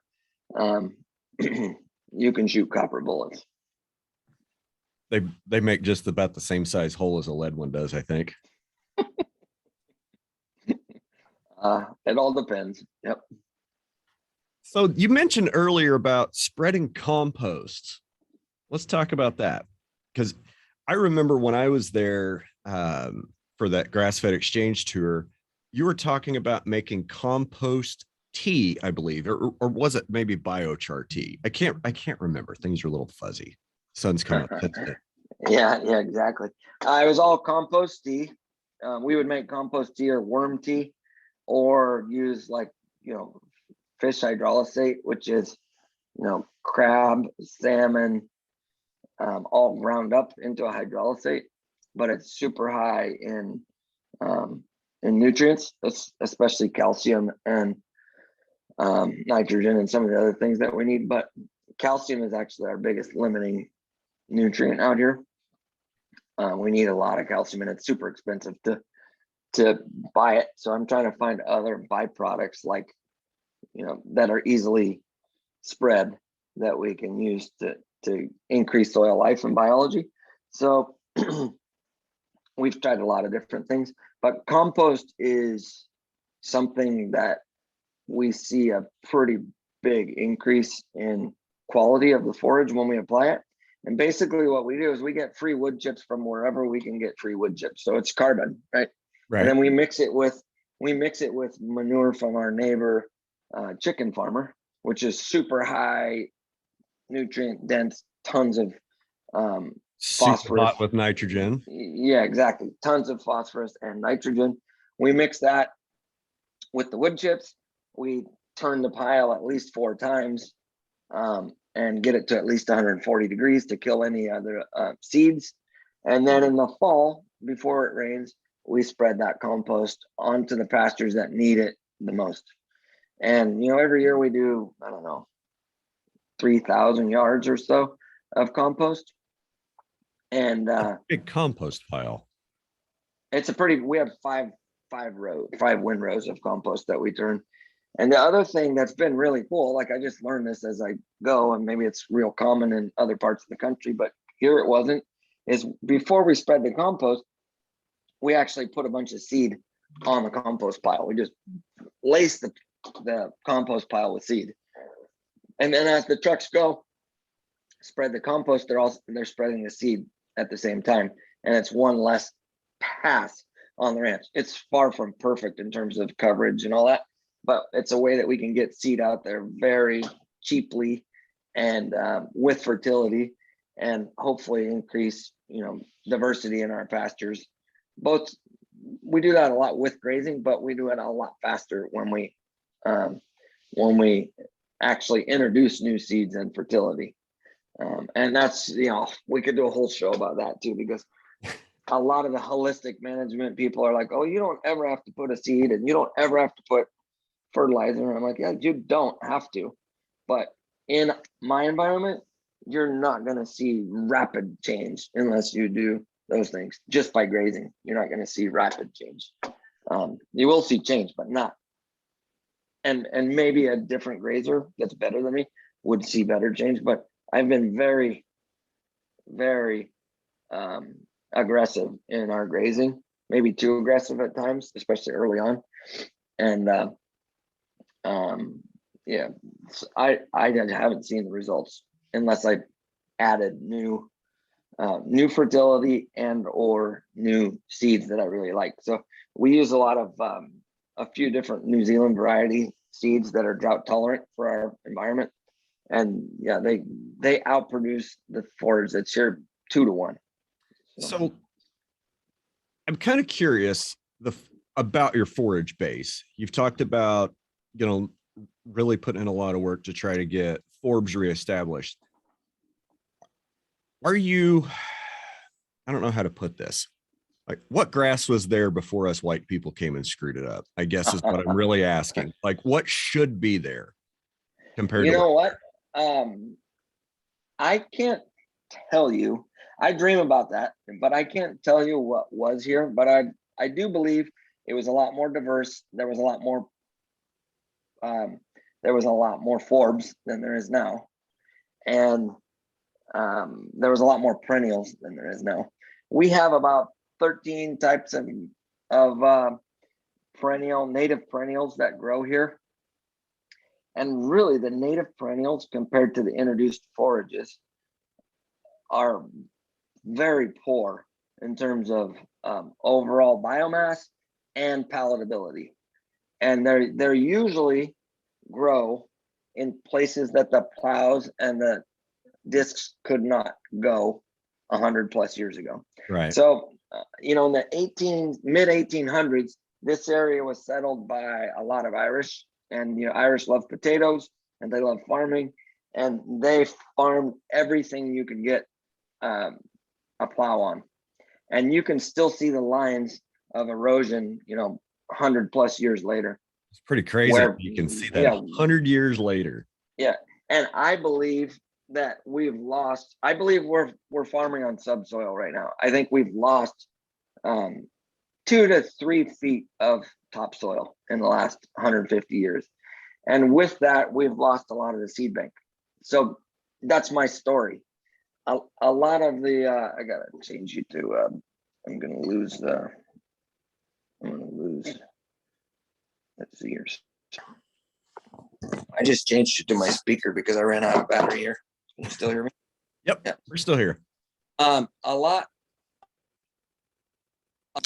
you can shoot copper bullets. They make just about the same size hole as a lead one does, I think. It all depends. Yep. So you mentioned earlier about spreading compost. Let's talk about that, because I remember when I was there for that grass-fed exchange tour, you were talking about making compost tea, I believe, or was it maybe biochar tea? I can't remember. Things are a little fuzzy. Sun's coming up. Yeah, exactly. It was all compost tea. We would make compost tea or worm tea, or use fish hydrolysate, which is crab, salmon, all ground up into a hydrolysate, but it's super high in nutrients, especially calcium and nitrogen and some of the other things that we need. But calcium is actually our biggest limiting nutrient out here. We need a lot of calcium, and it's super expensive to buy it. So I'm trying to find other byproducts that are easily spread that we can use to increase soil life and biology. So we've tried a lot of different things, but compost is something that we see a pretty big increase in quality of the forage when we apply it. And basically what we do is we get free wood chips from wherever we can get free wood chips. So it's carbon, right? And then we mix it with manure from our neighbor chicken farmer, which is super high nutrient dense, tons of phosphorus with nitrogen. Yeah, exactly. Tons of phosphorus and nitrogen. We mix that with the wood chips. We turn the pile at least 4 times and get it to at least 140 degrees to kill any other seeds. And then in the fall, before it rains, we spread that compost onto the pastures that need it the most. And, every year we do, 3,000 yards or so of compost. And big compost pile. It's we have five windrows of compost that we turn. And the other thing that's been really cool, I just learned this as I go, and maybe it's real common in other parts of the country, but here it wasn't, is before we spread the compost, we actually put a bunch of seed on the compost pile. We just lace the compost pile with seed. And then as the trucks go spread the compost, they're spreading the seed at the same time. And it's one less pass on the ranch. It's far from perfect in terms of coverage and all that, but it's a way that we can get seed out there very cheaply and with fertility, and hopefully increase diversity in our pastures. We do that a lot with grazing, but we do it a lot faster when we actually introduce new seeds and fertility. And that's, we could do a whole show about that too, because a lot of the holistic management people are like, oh, you don't ever have to put a seed and you don't ever have to put fertilizer. And I'm like, yeah, you don't have to. But in my environment, you're not going to see rapid change unless you do those things. Just by grazing, you're not going to see rapid change. You will see change, but not. And maybe a different grazer that's better than me would see better change. But I've been very, very aggressive in our grazing, maybe too aggressive at times, especially early on. And yeah, I haven't seen the results unless I added new fertility and or new seeds that I really like. So we use a lot of a few different New Zealand variety seeds that are drought tolerant for our environment. And yeah, they outproduce the forage that's here 2 to 1. So I'm kind of curious about your forage base. You've talked about, really putting in a lot of work to try to get forbs reestablished. I don't know how to put this. Like, what grass was there before us white people came and screwed it up? I guess is what I'm really asking. Like, what should be there compared You to know what? I can't tell you. I dream about that, but I can't tell you what was here. But I do believe it was a lot more diverse. There was a lot more forbs than there is now, and there was a lot more perennials than there is now. We have about 13 types of native perennials that grow here. And really the native perennials compared to the introduced forages are very poor in terms of overall biomass and palatability. And they're usually grow in places that the plows and the discs could not go 100+ years ago. right? So, in the mid 1800s, this area was settled by a lot of Irish, and Irish love potatoes and they love farming, and they farmed everything you could get a plow on, and you can still see the lines of erosion, 100+ years later. It's pretty crazy. Where You can see that 100 years later. Yeah, and I believe that I believe we're farming on subsoil right now. I think we've lost 2 to 3 feet of topsoil in the last 150 years. And with that, we've lost a lot of the seed bank. So that's my story. A lot of the, I gotta change you to, I'm gonna lose, let's see here. I just changed it to my speaker because I ran out of battery here. Can you still hear me? Yep. Yeah. We're still here. A lot of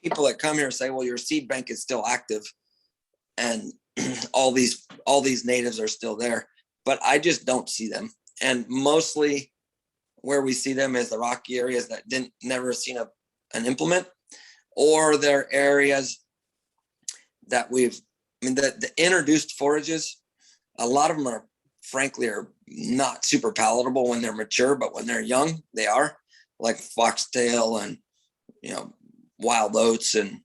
people that come here say, well, your seed bank is still active and all these natives are still there, but I just don't see them. And mostly where we see them is the rocky areas that never seen an implement, or they're areas that the introduced forages, a lot of them are not super palatable when they're mature, but when they're young, they are, like foxtail and, wild oats and,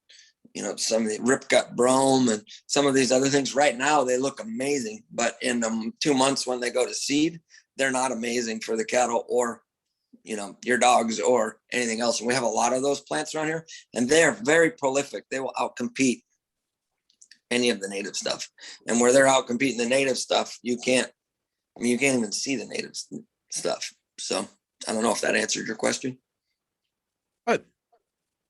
some of the ripgut brome and some of these other things. Right now, they look amazing, but in 2 months when they go to seed, they're not amazing for the cattle or, your dogs or anything else. And we have a lot of those plants around here, and they're very prolific. They will outcompete any of the native stuff. And where they're outcompeting the native stuff, you can't even see the native stuff. So I don't know if that answered your question. But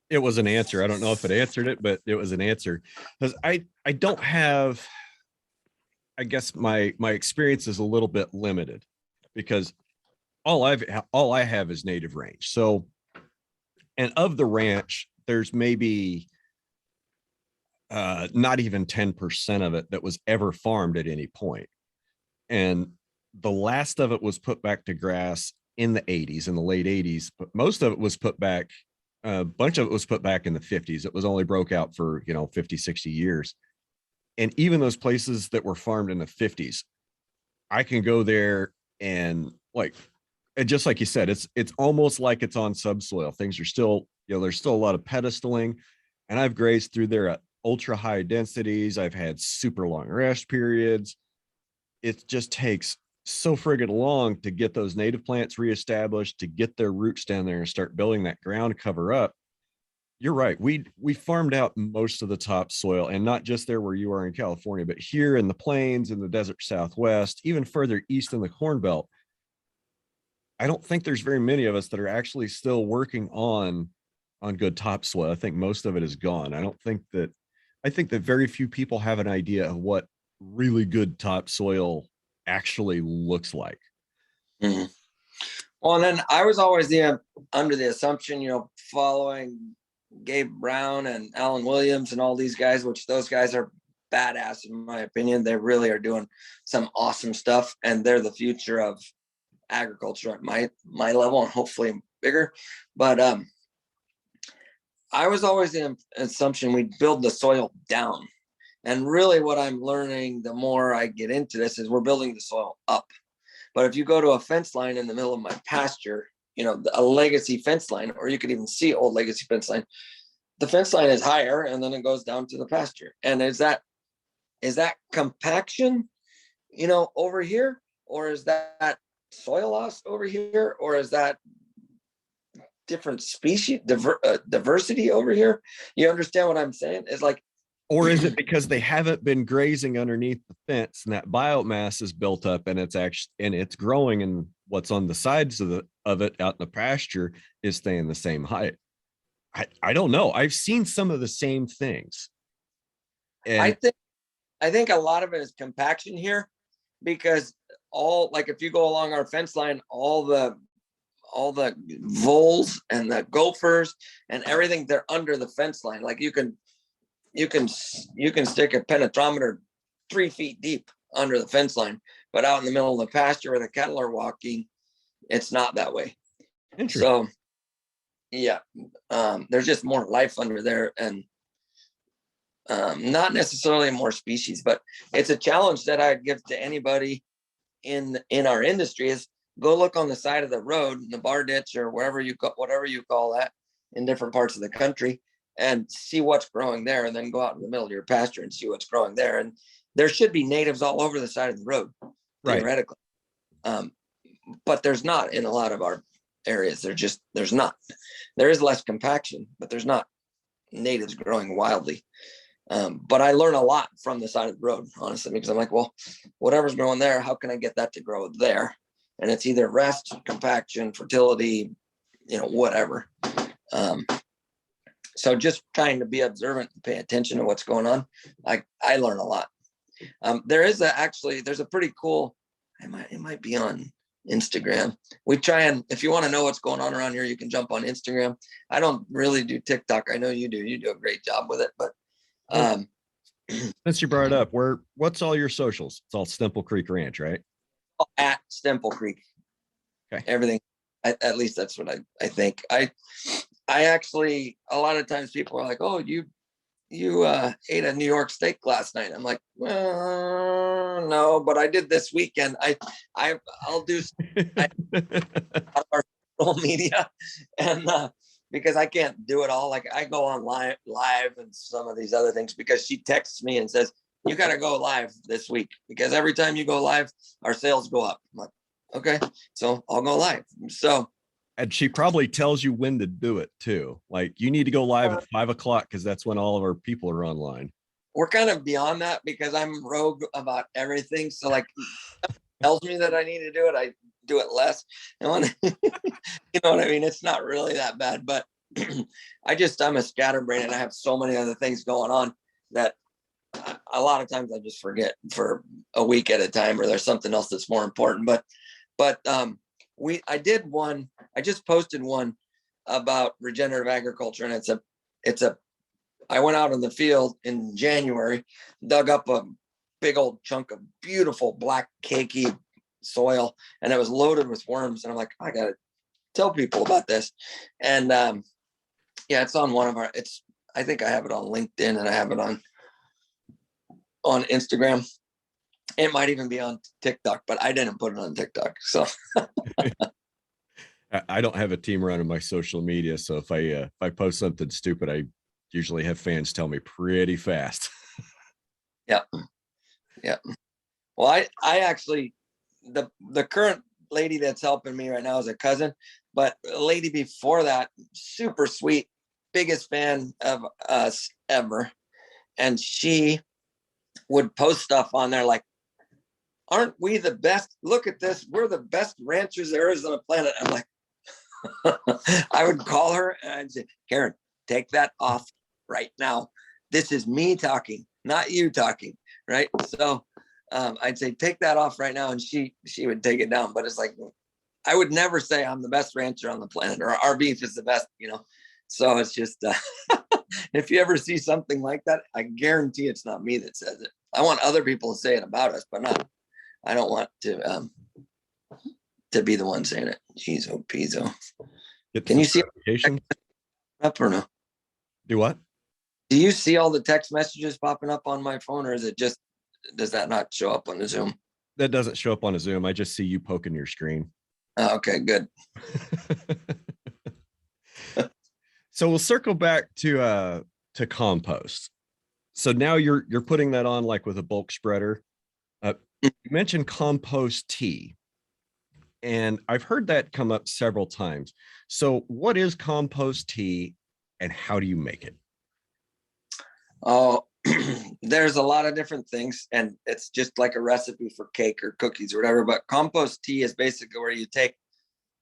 it was an answer. I don't know if it answered it, but it was an answer. Because I don't have, I guess my experience is a little bit limited because all I have is native range. So, and of the ranch, there's maybe not even 10% of it that was ever farmed at any point. And the last of it was put back to grass in the 80s, in the late 80s, but most of it was put back. A bunch of it was put back in the 50s. It was only broke out for 50, 60 years. And even those places that were farmed in the 50s, I can go there and just like you said, it's almost like it's on subsoil. Things are still, there's still a lot of pedestaling, and I've grazed through there at ultra high densities. I've had super long rest periods. It just takes so friggin' long to get those native plants reestablished, to get their roots down there and start building that ground cover up. You're right. We farmed out most of the topsoil, and not just there where you are in California, but here in the plains, in the desert Southwest, even further east in the Corn Belt. I don't think there's very many of us that are actually still working on good topsoil. I think most of it is gone. I think that very few people have an idea of what really good topsoil actually looks like. Well, and then I was always under the assumption, following Gabe Brown and Alan Williams and all these guys, which those guys are badass in my opinion. They really are doing some awesome stuff, and they're the future of agriculture at my level, and hopefully bigger. But I was always in assumption we'd build the soil down. And really what I'm learning the more I get into this is we're building the soil up. But if you go to a fence line in the middle of my pasture, a legacy fence line, or you could even see old legacy fence line, the fence line is higher and then it goes down to the pasture. And is that compaction, over here? Or is that soil loss over here? Or is that different species diversity over here? You understand what I'm saying? It's like, or is it because they haven't been grazing underneath the fence and that biomass is built up and it's growing, and what's on the sides of it out in the pasture is staying the same height? I don't know. I've seen some of the same things. And I think a lot of it is compaction here, because if you go along our fence line, all the voles and the gophers and everything, they're under the fence line. Like you can stick a penetrometer 3 feet deep under the fence line, but out in the middle of the pasture where the cattle are walking, it's not that way. So yeah, there's just more life under there, and not necessarily more species, but it's a challenge that I give to anybody in our industry is go look on the side of the road, the bar ditch or whatever you call that in different parts of the country, and see what's growing there, and then go out in the middle of your pasture and see what's growing there. And there should be natives all over the side of the road, theoretically. But there's not in a lot of our areas. There's not. There is less compaction, but there's not natives growing wildly. But I learn a lot from the side of the road, honestly, because I'm like, well, whatever's growing there, how can I get that to grow there? And it's either rest, compaction, fertility, whatever. So just trying to be observant and pay attention to what's going on. I learn a lot. There's a pretty cool, it might be on Instagram. We try, and if you want to know what's going on around here, you can jump on Instagram. I don't really do TikTok. I know you do. You do a great job with it, but since you brought it up, what's all your socials? It's all Stemple Creek Ranch, right? At Stemple Creek. Okay. Everything. At least that's what I think. I actually, a lot of times people are like, oh, you ate a New York steak last night. I'm like, well, no, but I did this weekend. I'll do our social media, and because I can't do it all. Like I go on live and some of these other things, because she texts me and says, you got to go live this week, because every time you go live, our sales go up. I'm like, okay, so I'll go live. So, and she probably tells you when to do it too. Like you need to go live at 5 o'clock because that's when all of our people are online. We're kind of beyond that because I'm rogue about everything. So like tells me that I need to do it, I do it less. And when, you know what I mean? It's not really that bad, but I'm a scatterbrain, and I have so many other things going on that a lot of times I just forget for a week at a time, or there's something else that's more important. But I just posted one about regenerative agriculture, and I went out in the field in January, dug up a big old chunk of beautiful black cakey soil, and it was loaded with worms. And I'm like, I gotta tell people about this. And yeah, it's on I think I have it on LinkedIn, and I have it on Instagram. It might even be on TikTok, but I didn't put it on TikTok. So I don't have a team running my social media. So if I post something stupid, I usually have fans tell me pretty fast. Yeah. Well, I actually, the current lady that's helping me right now is a cousin, but a lady before that, super sweet, biggest fan of us ever. And she would post stuff on there like, aren't we the best? Look at this. We're the best ranchers there is on the planet. I'm like, I would call her and I'd say, Karen, take that off right now. This is me talking, not you talking. Right. So I'd say, take that off right now. And she would take it down. But it's like, I would never say I'm the best rancher on the planet, or our beef is the best, So it's just, if you ever see something like that, I guarantee it's not me that says it. I want other people to say it about us, but I don't want to be the one saying it. Jeez, oh, Pizzo. Can you see up or no? Do what? Do you see all the text messages popping up on my phone, or is it just, does that not show up on the Zoom? That doesn't show up on a Zoom. I just see you poking your screen. Okay, good. So we'll circle back to compost. So now you're putting that on like with a bulk spreader. You mentioned compost tea, and I've heard that come up several times. So what is compost tea, and how do you make it? Oh, there's a lot of different things, and it's just like a recipe for cake or cookies or whatever. But compost tea is basically where you take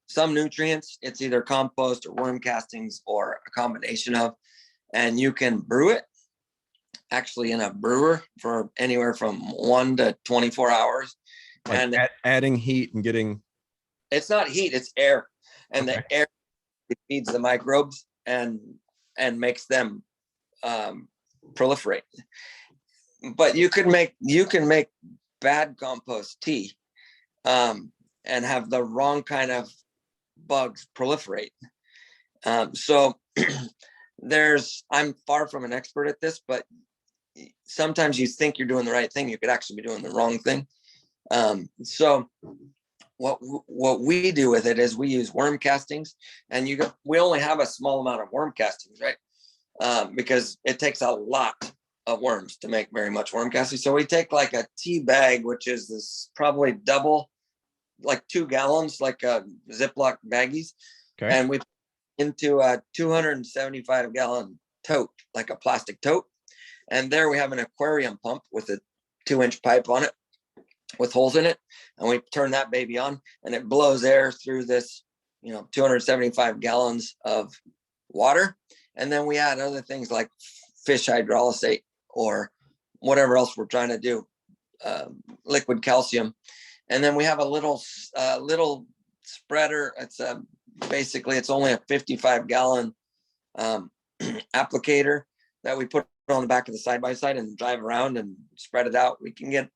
some nutrients. It's either compost or worm castings or a combination of, and you can brew it actually in a brewer for anywhere from 1 to 24 hours. Like and adding heat and getting. It's not heat, it's air, and Okay. the air feeds the microbes and makes them proliferate. But you can make bad compost tea and have the wrong kind of bugs proliferate. So I'm far from an expert at this, but sometimes you think you're doing the right thing, you could actually be doing the wrong thing. So what we do with it is we use worm castings, and we only have a small amount of worm castings, right? Because it takes a lot of worms to make very much worm casting. So we take like a tea bag, which is this probably double, like 2 gallons, like a Ziploc baggies. Okay. And we put into a 275 gallon tote, like a plastic tote. And there we have an aquarium pump with a 2-inch pipe on it with holes in it. And we turn that baby on, and it blows air through this, 275 gallons of water. And then we add other things like fish hydrolysate or whatever else we're trying to do, liquid calcium. And then we have a little spreader. It's basically it's only a 55 gallon applicator that we put on the back of the side by side and drive around and spread it out. We get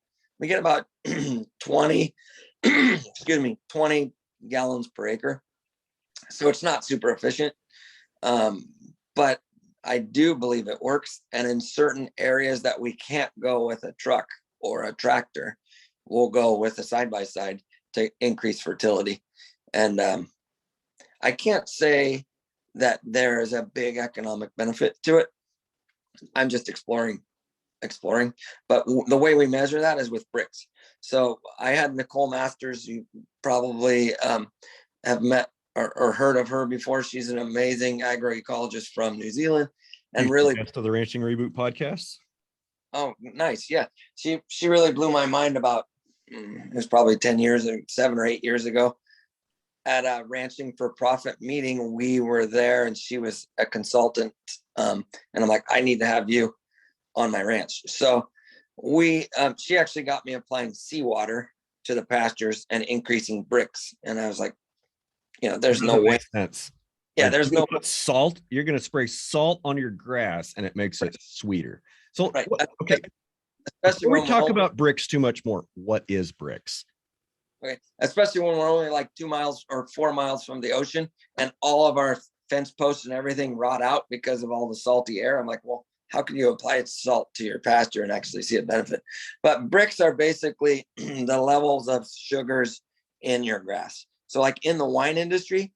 about 20 gallons per acre. So it's not super efficient. But I do believe it works. And in certain areas that we can't go with a truck or a tractor, we'll go with a side-by-side to increase fertility. And I can't say that there is a big economic benefit to it. I'm just exploring. But the way we measure that is with bricks. So I had Nicole Masters, you probably have met or heard of her before. She's an amazing agroecologist from New Zealand, and really guest of the Ranching Reboot podcast. Oh, nice. Yeah. She really blew my mind about, it was probably 7 or 8 years ago at a Ranching for Profit meeting. We were there, and she was a consultant. And I'm like, I need to have you on my ranch. So she actually got me applying seawater to the pastures and increasing bricks. And I was like, there's no way. Sense. Yeah, like, there's no salt. You're going to spray salt on your grass, and it makes it sweeter. So, right. Okay. Especially when we talk about bricks too much more, what is bricks? Okay. Especially when we're only like 2 miles or 4 miles from the ocean, and all of our fence posts and everything rot out because of all the salty air. I'm like, well, how can you apply salt to your pasture and actually see a benefit? But bricks are basically the levels of sugars in your grass. So like in the wine industry,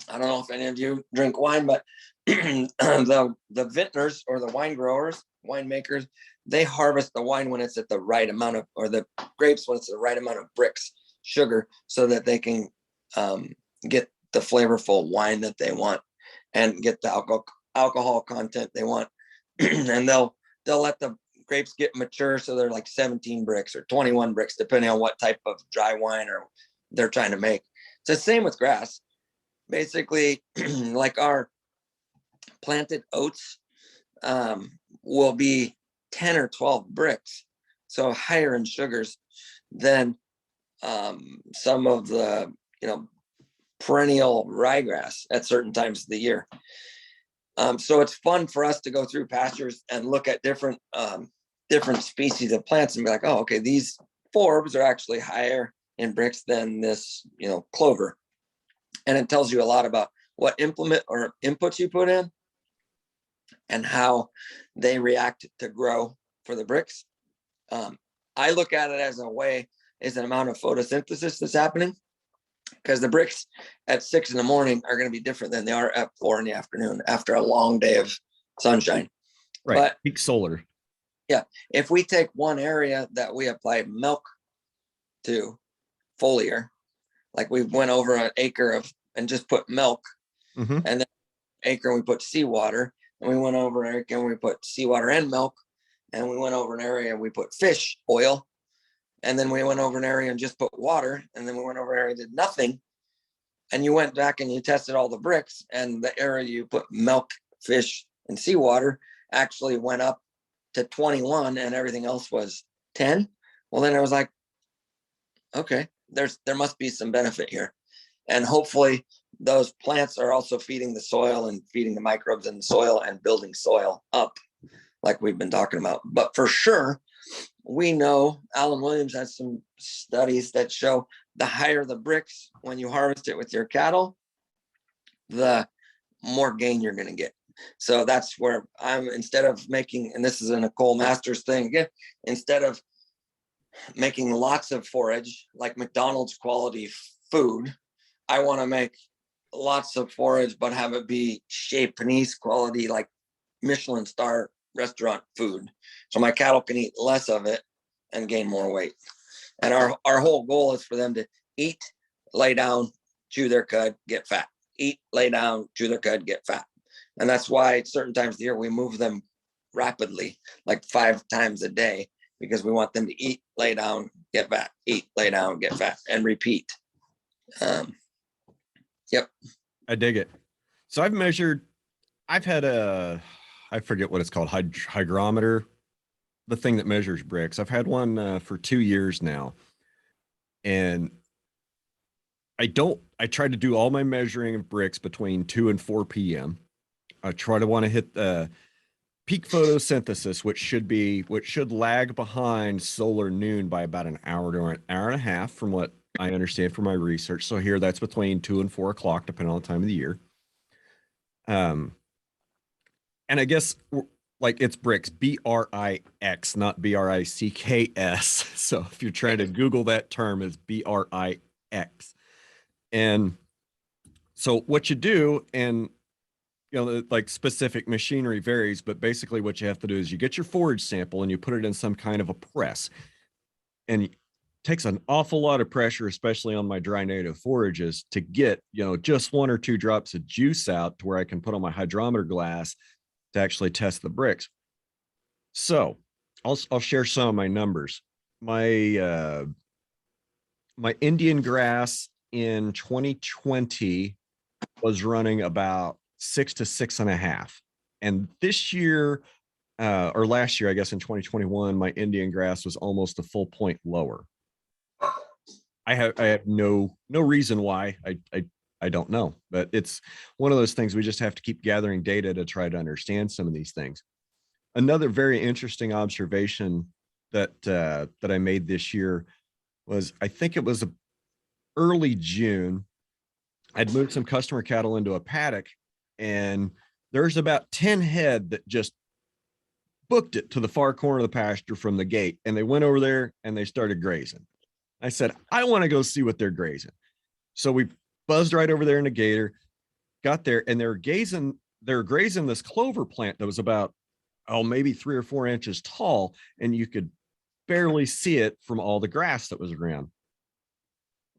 I don't know if any of you drink wine, but the vintners or the wine growers, winemakers, they harvest the wine when it's at the right amount of, or the grapes when it's the right amount of bricks, sugar, so that they can get the flavorful wine that they want and get the alcohol content they want. And they'll let the grapes get mature, so they're like 17 bricks or 21 bricks, depending on what type of dry wine or they're trying to make. It's the same with grass. Basically, like our planted oats will be 10 or 12 bricks, so higher in sugars than some of the perennial ryegrass at certain times of the year. So it's fun for us to go through pastures and look at different species of plants and be like, oh, okay, these forbs are actually higher in Brix than this, clover. And it tells you a lot about what implement or inputs you put in and how they react to grow for the Brix. I look at it as an amount of photosynthesis that's happening, because the Brix at 6 in the morning are going to be different than they are at 4 in the afternoon after a long day of sunshine. Right. But peak solar. yeah, if we take one area that we apply milk to foliar, like we went over an acre and just put milk, Mm-hmm. and then acre we put seawater, and we went over an acre and we put seawater and milk, and we went over an area and we put fish oil, and then we went over an area and just put water, and then we went over an area and did nothing. And you went back and you tested all the Brix, and the area you put milk, fish, and seawater actually went up to 21 and everything else was 10. Well, then I was like, okay, there must be some benefit here. And hopefully those plants are also feeding the soil and feeding the microbes in the soil and building soil up, like we've been talking about. But for sure, we know Alan Williams has some studies that show the higher the Brix when you harvest it with your cattle, the more gain you're going to get. So that's where instead of making, and this is a Nicole Masters thing again, instead of making lots of forage like McDonald's quality food, I want to make lots of forage, but have it be Chez Panisse quality, like Michelin star restaurant food. So my cattle can eat less of it and gain more weight. And our whole goal is for them to eat, lay down, chew their cud, get fat. Eat, lay down, chew their cud, get fat. And that's why at certain times of the year, we move them rapidly, like 5 times a day, because we want them to eat, lay down, get fat, eat, lay down, get fat, and repeat. Yep. I dig it. So I've had I forget what it's called, hygrometer, the thing that measures Brix. I've had one for 2 years now. And I try to do all my measuring of Brix between 2 and 4 p.m. I try to want to hit the peak photosynthesis, which should lag behind solar noon by about an hour to an hour and a half, from what I understand from my research. So here that's between 2 and 4 o'clock, depending on the time of the year. And I guess like it's Brix, B-R-I-X, not B-R-I-C-K-S. So if you're trying to Google that term, it's B-R-I-X. And so what you do, and like specific machinery varies, but basically what you have to do is you get your forage sample and you put it in some kind of a press. And it takes an awful lot of pressure, especially on my dry native forages, to get, just 1 or 2 drops of juice out to where I can put on my hydrometer glass to actually test the Brix. So I'll share some of my numbers. My Indian grass in 2020 was running about 6 to 6.5. And this year, or last year, I guess in 2021, my Indian grass was almost a full point lower. I have no reason why. I don't know, but it's one of those things we just have to keep gathering data to try to understand some of these things. Another very interesting observation that I made this year was, I think it was early June. I'd moved some customer cattle into a paddock, and there's about 10 head that just booked it to the far corner of the pasture from the gate, and they went over there and they started grazing. I said, I want to go see what they're grazing. So we buzzed right over there in the gator, got there, and they're grazing this clover plant that was about, maybe 3 or 4 inches tall, and you could barely see it from all the grass that was around.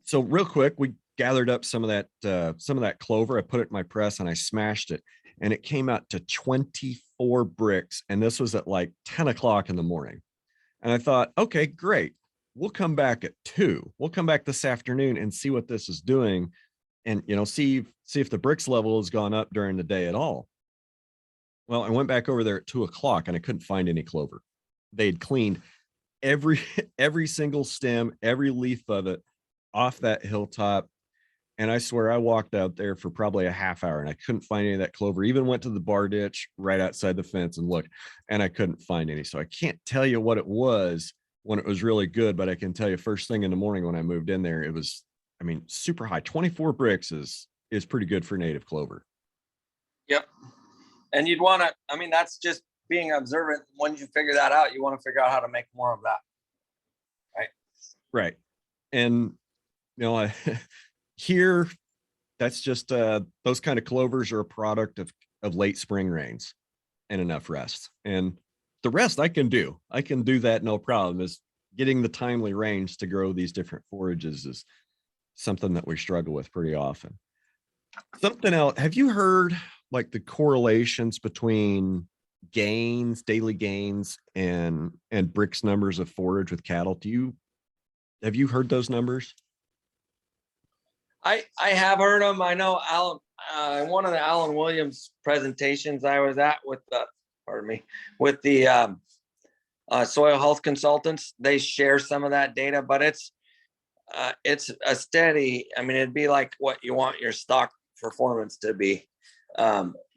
So real quick, we gathered up some of that clover. I put it in my press and I smashed it, and it came out to 24 Brix. And this was at like 10 o'clock in the morning. And I thought, okay, great. We'll come back at 2. We'll come back this afternoon and see what this is doing, and see if the Brix level has gone up during the day at all. Well, I went back over there at 2 o'clock and I couldn't find any clover. They'd cleaned every single stem, every leaf of it off that hilltop. And I swear I walked out there for probably a half hour and I couldn't find any of that clover. Even went to the bar ditch right outside the fence and looked, and I couldn't find any. So I can't tell you what it was when it was really good, but I can tell you first thing in the morning when I moved in there, it was, I mean, super high. 24 bricks is pretty good for native clover. Yep. And you'd want to, I mean, that's just being observant. Once you figure that out, you want to figure out how to make more of that. Right. Right. And, you know, here, that's just those kind of clovers are a product of late spring rains and enough rest. And the rest I can do. I can do that no problem. Is getting the timely rains to grow these different forages is something that we struggle with pretty often. Something else, have you heard like the correlations between gains, daily gains, and bricks numbers of forage with cattle? Have you heard those numbers? I have heard them. I know Alan, one of the Alan Williams presentations I was at with the, pardon me, with the soil health consultants, they share some of that data, but it's a steady, I mean, it'd be like what you want your stock performance to be,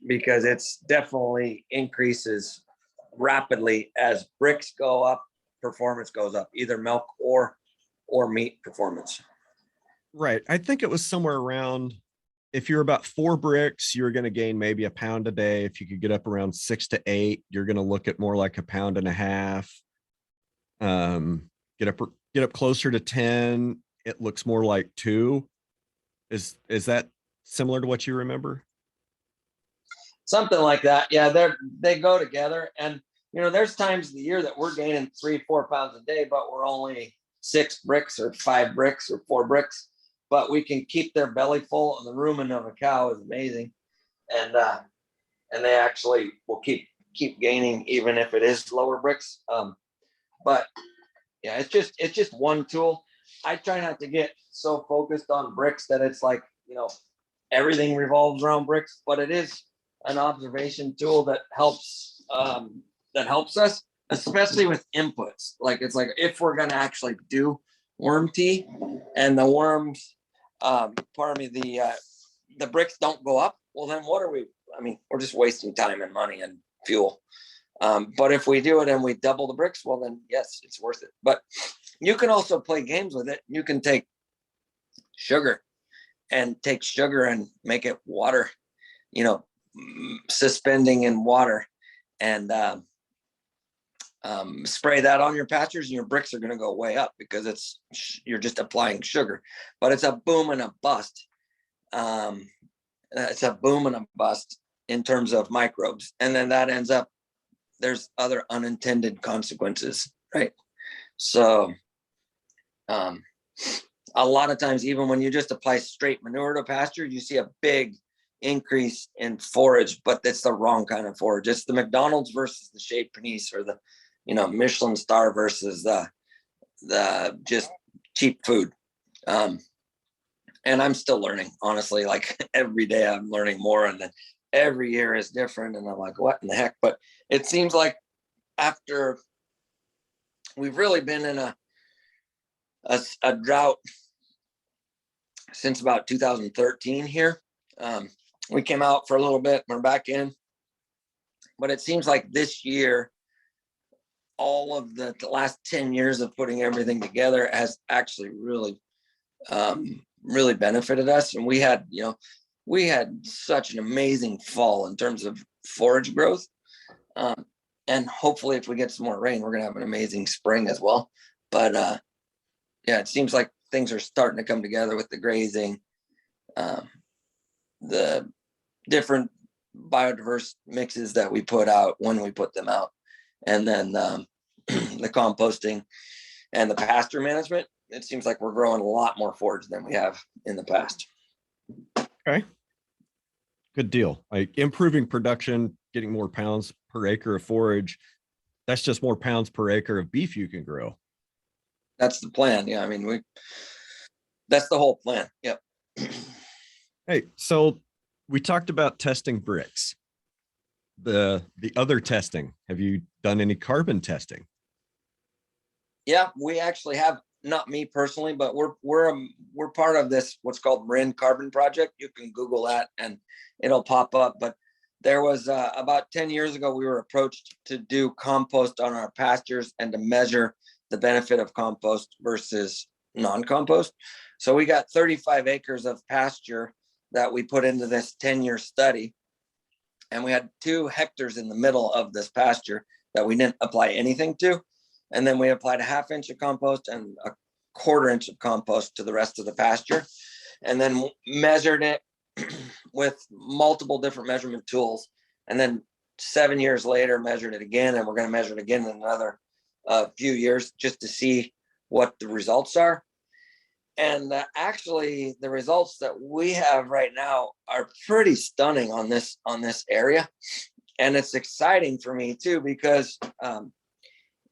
because it's definitely increases rapidly as bricks go up, performance goes up, either milk or meat performance. Right. I think it was somewhere around, if you're about 4 bricks, you're going to gain maybe a pound a day. If you could get up around 6 to 8, you're going to look at more like a pound and a half. Get up closer to 10, it looks more like 2. Is that similar to what you remember? Something like that. Yeah, they go together. And you know, there's times of the year that we're gaining 3-4 pounds a day, but we're only 6 bricks or 5 bricks or 4 bricks. But we can keep their belly full, and the rumen of a cow is amazing, and they actually will keep gaining even if it is lower bricks. But yeah, it's just one tool. I try not to get so focused on bricks that it's like, you know, everything revolves around bricks, but it is an observation tool that helps us, especially with inputs. Like it's like if we're gonna actually do worm tea and the worms, the bricks don't go up, well then what are we? I mean, we're just wasting time and money and fuel. But if we do it and we double the bricks, well then yes, it's worth it. But you can also play games with it. You can take sugar and make it water, you know, suspending in water, and spray that on your pastures, and your bricks are going to go way up because you're just applying sugar. But it's a boom and a bust. It's a boom and a bust in terms of microbes, and then that ends up, there's other unintended consequences, right? So a lot of times, even when you just apply straight manure to pasture, you see a big increase in forage, but it's the wrong kind of forage. It's the McDonald's versus the Chez Panisse, or the, you know, Michelin star versus the just cheap food. And I'm still learning, honestly. Like every day I'm learning more, and then every year is different, and I'm like, what in the heck? But it seems like after we've really been in a drought since about 2013 here. We came out for a little bit, we're back in, but it seems like this year, all of the last 10 years of putting everything together has actually really benefited us. And we had such an amazing fall in terms of forage growth. And hopefully if we get some more rain, we're gonna have an amazing spring as well. But yeah, it seems like things are starting to come together with the grazing, the different biodiverse mixes that we put out when we put them out, and then the composting and the pasture management. It seems like we're growing a lot more forage than we have in the past. Okay. Good deal. Like improving production, getting more pounds per acre of forage. That's just more pounds per acre of beef you can grow. That's the plan. Yeah. I mean, that's the whole plan. Yep. Hey, so we talked about testing bricks. The other testing, have you done any carbon testing? Yeah, we actually have not me personally, but we're part of this, what's called Marin Carbon Project. You can Google that and it'll pop up. But there was about 10 years ago, we were approached to do compost on our pastures and to measure the benefit of compost versus non-compost. So we got 35 acres of pasture that we put into this 10-year study. And we had 2 hectares in the middle of this pasture that we didn't apply anything to. And then we applied a 1/2 inch of compost and a 1/4 inch of compost to the rest of the pasture. And then measured it with multiple different measurement tools. And then 7 years later, measured it again. And we're going to measure it again in another few years just to see what the results are. And actually, the results that we have right now are pretty stunning on this area. And it's exciting for me too, because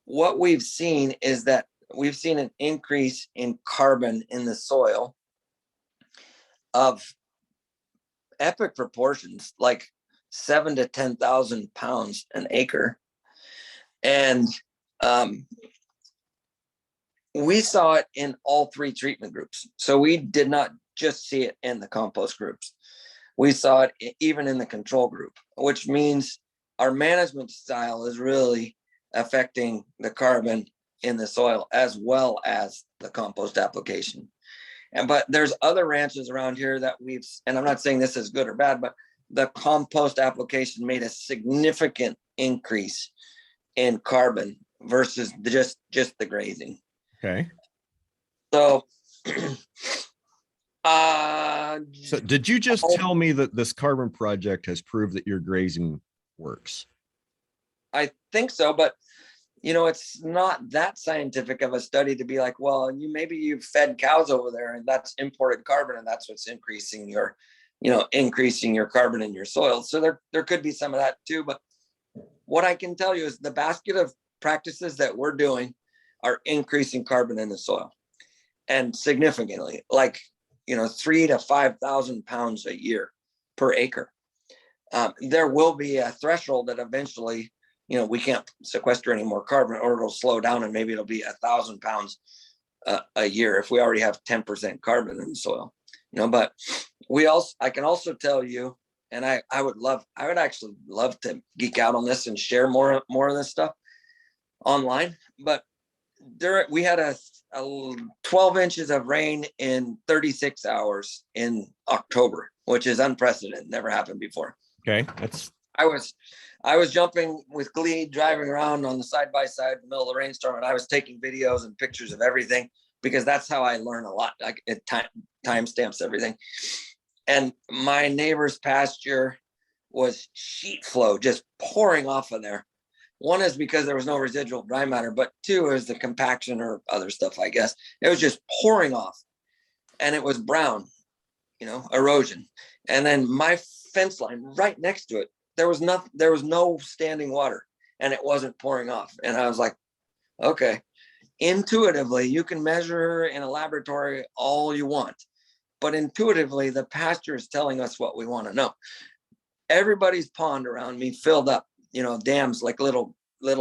what we've seen is that we've seen an increase in carbon in the soil of epic proportions, like 7,000 to 10,000 pounds an acre. And we saw it in all 3 treatment groups. So we did not just see it in the compost groups. We saw it even in the control group, which means our management style is really affecting the carbon in the soil as well as the compost application. But there's other ranches around here that and I'm not saying this is good or bad, but the compost application made a significant increase in carbon versus just the grazing. Okay. So, So did you just tell me that this carbon project has proved that your grazing works? I think so, but it's not that scientific of a study to be like, well, maybe you've fed cows over there and that's imported carbon and that's what's increasing your carbon in your soil. So there could be some of that too. But what I can tell you is the basket of practices that we're doing are increasing carbon in the soil, and significantly, like 3,000 to 5,000 pounds a year per acre. There will be a threshold that eventually, we can't sequester any more carbon, or it'll slow down, and maybe it'll be 1,000 pounds a year if we already have 10% carbon in the soil. But I can also tell you, and I would actually love to geek out on this and share more of this stuff online. But we had a 12 inches of rain in 36 hours in October, which is unprecedented, never happened before. Okay, I was jumping with glee, driving around on the side-by-side in the middle of the rainstorm, and I was taking videos and pictures of everything, because that's how I learn a lot. Like it timestamps everything. And my neighbor's pasture was sheet flow, just pouring off of there. One is because there was no residual dry matter, but 2 is the compaction or other stuff, I guess. It was just pouring off, and it was brown, erosion. And then my fence line right next to it, there was no standing water, and it wasn't pouring off. And I was like, okay, intuitively, you can measure in a laboratory all you want, but intuitively, the pasture is telling us what we want to know. Everybody's pond around me filled up, dams, like little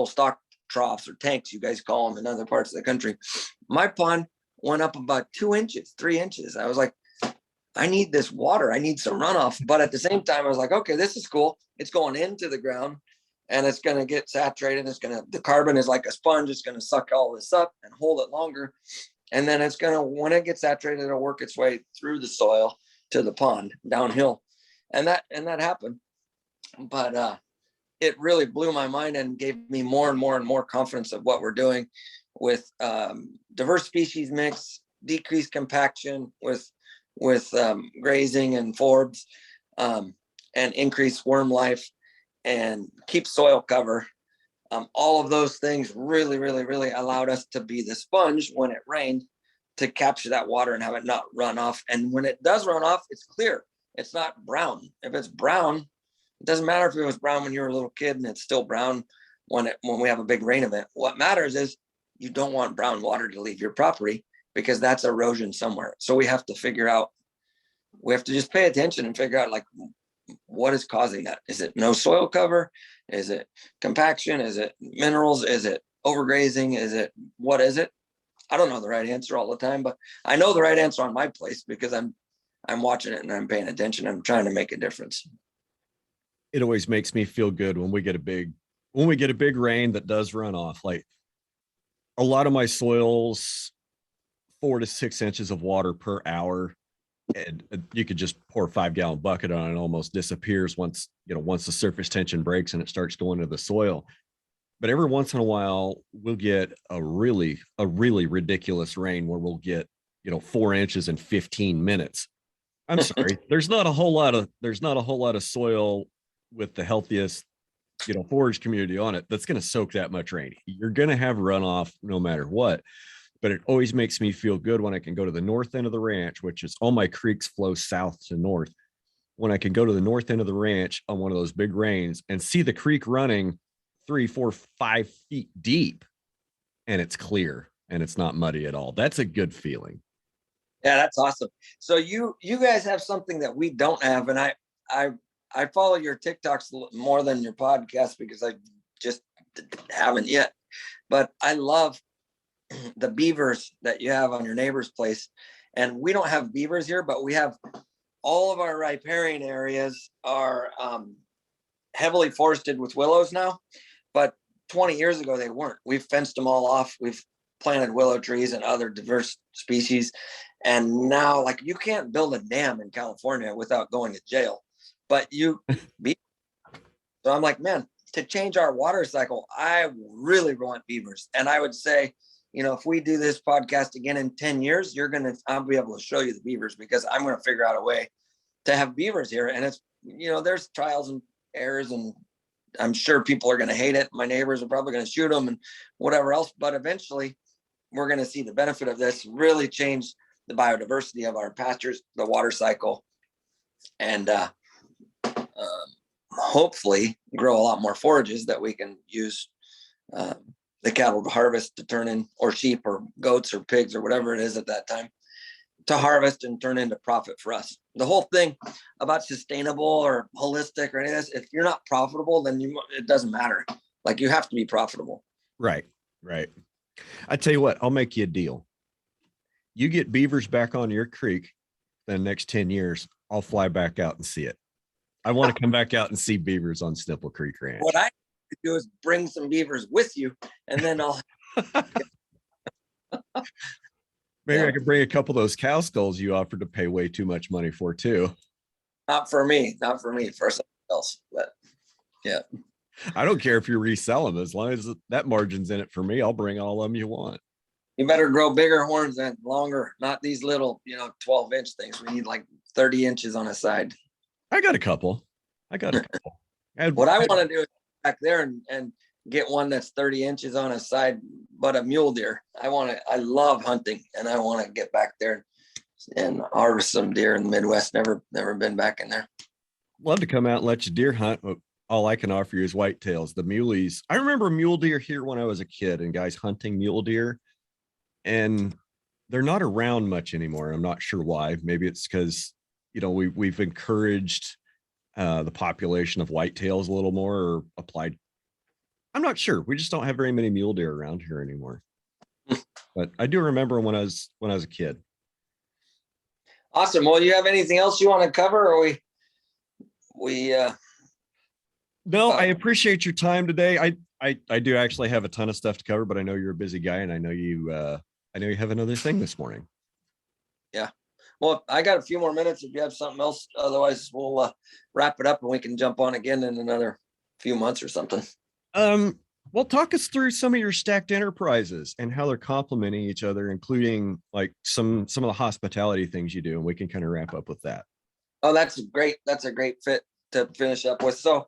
stock troughs or tanks, you guys call them in other parts of the country. My pond went up about 2 inches, 3 inches. I was like, I need this water. I need some runoff. But at the same time, I was like, okay, this is cool. It's going into the ground and it's going to get saturated. The carbon is like a sponge. It's going to suck all this up and hold it longer. And then when it gets saturated, it'll work its way through the soil to the pond downhill. And that happened. But it really blew my mind and gave me more and more and more confidence of what we're doing with diverse species mix, decreased compaction with grazing and forbs, and increased worm life and keep soil cover. All of those things really, really, really allowed us to be the sponge when it rained, to capture that water and have it not run off. And when it does run off, it's clear. It's not brown. If it's brown, it doesn't matter if it was brown when you were a little kid and it's still brown when we have a big rain event. What matters is you don't want brown water to leave your property, because that's erosion somewhere. So we have to just pay attention and figure out, like, what is causing that? Is it no soil cover? Is it compaction? Is it minerals? Is it overgrazing? What is it? I don't know the right answer all the time, but I know the right answer on my place because I'm watching it and I'm paying attention. I'm trying to make a difference. It always makes me feel good when we get a big rain that does run off. Like a lot of my soils, 4 to 6 inches of water per hour, and you could just pour a 5 gallon bucket on it, and almost disappears once the surface tension breaks and it starts going to the soil. But every once in a while we'll get a really ridiculous rain where we'll get 4 inches in 15 minutes. I'm sorry, there's not a whole lot of soil with the healthiest forage community on it that's going to soak that much rain. You're going to have runoff no matter what. But it always makes me feel good when I can go to the north end of the ranch, which is all my creeks flow south to north. When I can go to the north end of the ranch on one of those big rains and see the creek running 3, 4, 5 feet deep, and it's clear and it's not muddy at all. That's a good feeling. Yeah, that's awesome. So you guys have something that we don't have, and I follow your TikToks more than your podcast because I just haven't yet. But I love the beavers that you have on your neighbor's place. And we don't have beavers here, but we have all of our riparian areas are heavily forested with willows now. But 20 years ago, they weren't. We've fenced them all off. We've planted willow trees and other diverse species. And now, like, you can't build a dam in California without going to jail. But so I'm like, man, to change our water cycle, I really want beavers. And I would say, if we do this podcast again in 10 years, I'll be able to show you the beavers because I'm going to figure out a way to have beavers here. And it's, there's trials and errors, and I'm sure people are going to hate it. My neighbors are probably going to shoot them and whatever else, but eventually we're going to see the benefit of this really change the biodiversity of our pastures, the water cycle, and hopefully grow a lot more forages that we can use the cattle to harvest to turn in, or sheep or goats or pigs or whatever it is at that time, to harvest and turn into profit for us. The whole thing about sustainable or holistic or any of this, if you're not profitable, then it doesn't matter. Like, you have to be profitable. Right. I tell you what, I'll make you a deal. You get beavers back on your creek in the next 10 years, I'll fly back out and see it. I want to come back out and see beavers on Stemple Creek Ranch. What I do is bring some beavers with you, and then I'll maybe I could bring a couple of those cow skulls you offered to pay way too much money for too. not for me, for someone else. But yeah, I don't care if you resell them, as long as that margin's in it for me. I'll bring all of them you want. you better grow bigger horns and longer, not these little 12-inch things. We need like 30 inches on a side. I got a couple. What I want to do is back there and get one that's 30 inches on a side, but a mule deer. I love hunting, and I want to get back there and harvest some deer in the Midwest. Never been back in there. Love to come out and let you deer hunt, but all I can offer you is whitetails. The muleys. I remember mule deer here when I was a kid, and guys hunting mule deer, and they're not around much anymore. I'm not sure why. Maybe it's because we've encouraged the population of whitetails a little more, or applied. I'm not sure. We just don't have very many mule deer around here anymore. But I do remember when I was a kid. Awesome. Well, you have anything else you want to cover, or No, I appreciate your time today. I do actually have a ton of stuff to cover, but I know you're a busy guy, and I know you have another thing this morning. Yeah. Well, I got a few more minutes if you have something else. Otherwise, we'll wrap it up and we can jump on again in another few months or something. Well, talk us through some of your stacked enterprises and how they're complementing each other, including like some of the hospitality things you do, and we can kind of wrap up with that. Oh, that's great. That's a great fit to finish up with. So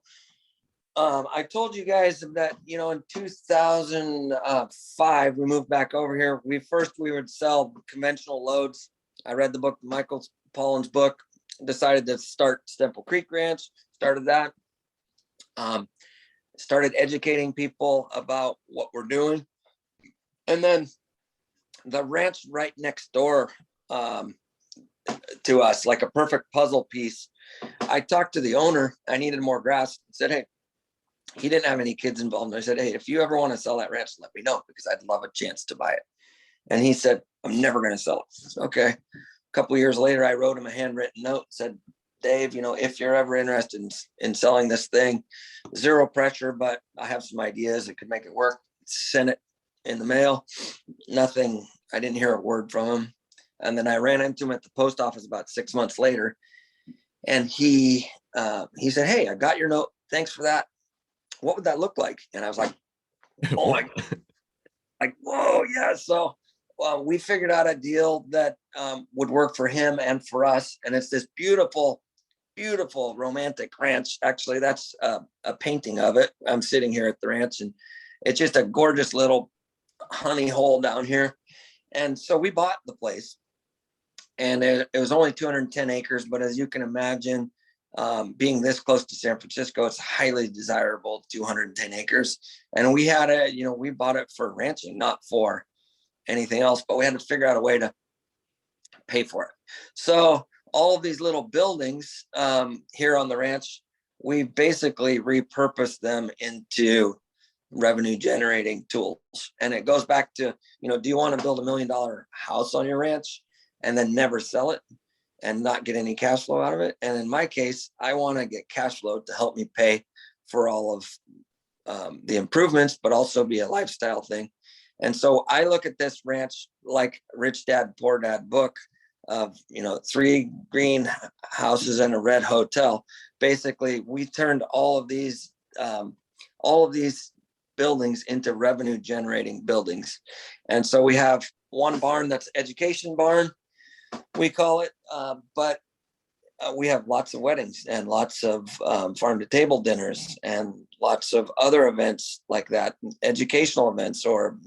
I told you guys that, in 2005, we moved back over here. We would sell conventional loads. I read the book, Michael Pollan's book, decided to start Stemple Creek Ranch, started that. Started educating people about what we're doing. And then the ranch right next door to us, like a perfect puzzle piece. I talked to the owner. I needed more grass. Said, hey, he didn't have any kids involved. And I said, hey, if you ever want to sell that ranch, let me know, because I'd love a chance to buy it. And he said, I'm never going to sell it. I said, okay. A couple of years later, I wrote him a handwritten note, said, Dave, if you're ever interested in selling this thing, zero pressure, but I have some ideas that could make it work. Send it in the mail. Nothing. I didn't hear a word from him. And then I ran into him at the post office about 6 months later. And he said, hey, I got your note. Thanks for that. What would that look like? And I was like, oh my, like, whoa, yeah. So we figured out a deal that would work for him and for us. And it's this beautiful, beautiful romantic ranch. Actually, that's a painting of it. I'm sitting here at the ranch, and it's just a gorgeous little honey hole down here. And so we bought the place, and it was only 210 acres. But as you can imagine, being this close to San Francisco, it's highly desirable, 210 acres. And we had we bought it for ranching, not for anything else, but we had to figure out a way to pay for it. So all of these little buildings here on the ranch, we basically repurposed them into revenue generating tools. And it goes back to, do you want to build $1 million house on your ranch and then never sell it and not get any cash flow out of it? And in my case, I want to get cash flow to help me pay for all of the improvements, but also be a lifestyle thing. And so I look at this ranch like Rich Dad, Poor Dad book of, 3 green houses and a red hotel. Basically, we turned all of these buildings into revenue generating buildings. And so we have one barn that's education barn, we call it, but we have lots of weddings and lots of farm to table dinners and lots of other events like that, educational events, or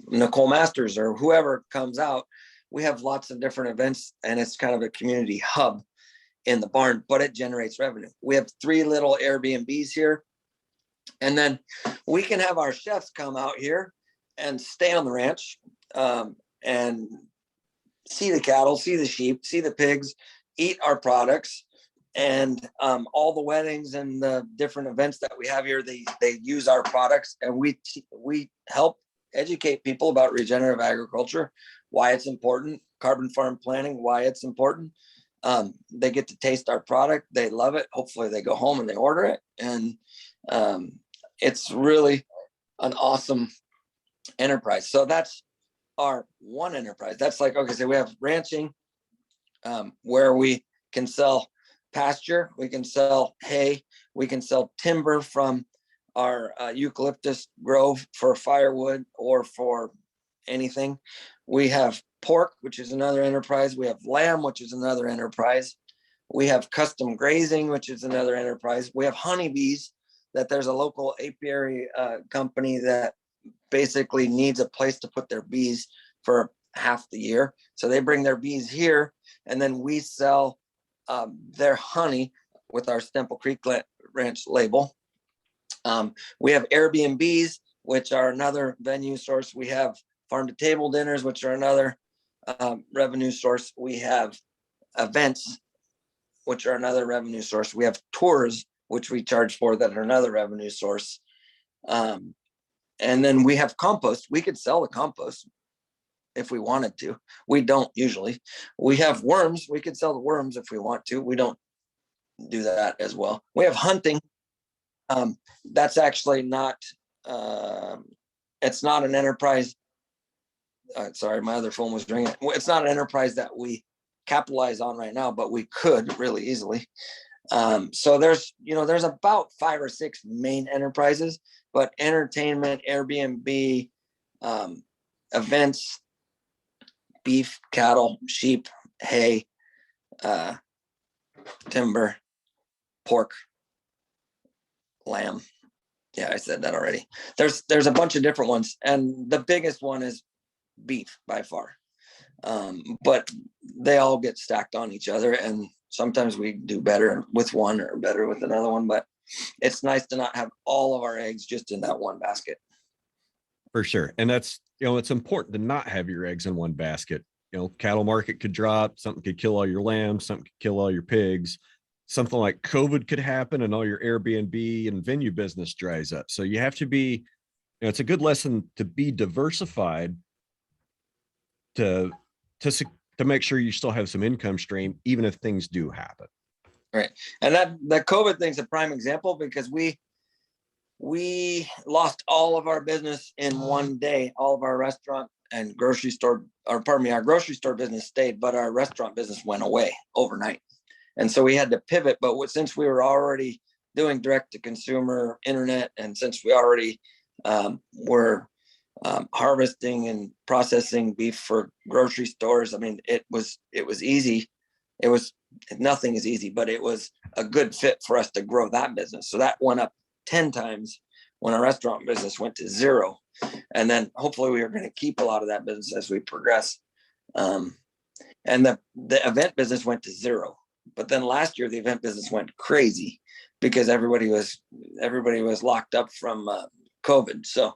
Nicole Masters or whoever comes out. We have lots of different events, and it's kind of a community hub in the barn, but it generates revenue. We have 3 little Airbnbs here, and then we can have our chefs come out here and stay on the ranch and see the cattle, see the sheep, see the pigs, eat our products. And all the weddings and the different events that we have here, they use our products, and we help educate people about regenerative agriculture, why it's important, carbon farm planning, why it's important. They get to taste our product. They love it. Hopefully they go home and they order it. And it's really an awesome enterprise. So that's our one enterprise. That's like, okay, so we have ranching where we can sell pasture, we can sell hay, we can sell timber from our eucalyptus grove for firewood or for anything. We have pork, which is another enterprise. We have lamb, which is another enterprise. We have custom grazing, which is another enterprise. We have honeybees, that there's a local apiary company that basically needs a place to put their bees for half the year. So they bring their bees here, and then we sell their honey with our Stemple Creek Ranch label. We have Airbnbs, which are another venue source. We have farm to table dinners, which are another revenue source. We have events, which are another revenue source. We have tours, which we charge for, that are another revenue source. And then we have compost. We could sell the compost if we wanted to. We don't usually. We have worms. We could sell the worms if we want to. We don't do that as well. We have hunting. That's actually not, it's not an enterprise. Sorry, my other phone was ringing. It's not an enterprise that we capitalize on right now, but we could really easily. So there's about 5 or 6 main enterprises, but entertainment, Airbnb, events, beef, cattle, sheep, hay, timber, pork, lamb. Yeah, I said that already. There's a bunch of different ones, and the biggest one is beef by far. But they all get stacked on each other, and sometimes we do better with one or better with another one, but it's nice to not have all of our eggs just in that one basket. For sure. And that's, it's important to not have your eggs in one basket. Cattle market could drop, something could kill all your lambs, something could kill all your pigs. Something like COVID could happen and all your Airbnb and venue business dries up. So you have to be, it's a good lesson to be diversified to to make sure you still have some income stream, even if things do happen. Right. And that the COVID thing's a prime example because we lost all of our business in one day. All of our restaurant and grocery store, or pardon me, our grocery store business stayed, but our restaurant business went away overnight. And so we had to pivot. But since we were already doing direct to consumer internet, and since we already were harvesting and processing beef for grocery stores, I mean, it was easy. Nothing is easy, but it was a good fit for us to grow that business. So that went up 10 times when our restaurant business went to 0. And then hopefully we are going to keep a lot of that business as we progress. And the event business went to 0. But then last year, the event business went crazy because everybody was locked up from COVID. So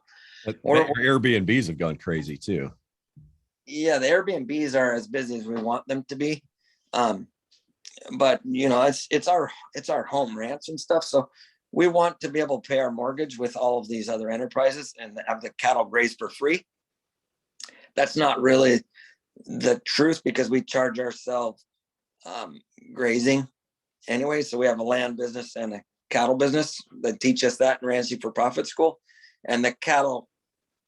Airbnbs have gone crazy too. Yeah, the Airbnbs are as busy as we want them to be. But you know, it's our home ranch and stuff. So we want to be able to pay our mortgage with all of these other enterprises and have the cattle graze for free. That's not really the truth because we charge ourselves grazing anyway. So we have a land business and a cattle business that teach us that in Ranch for Profit School. And the cattle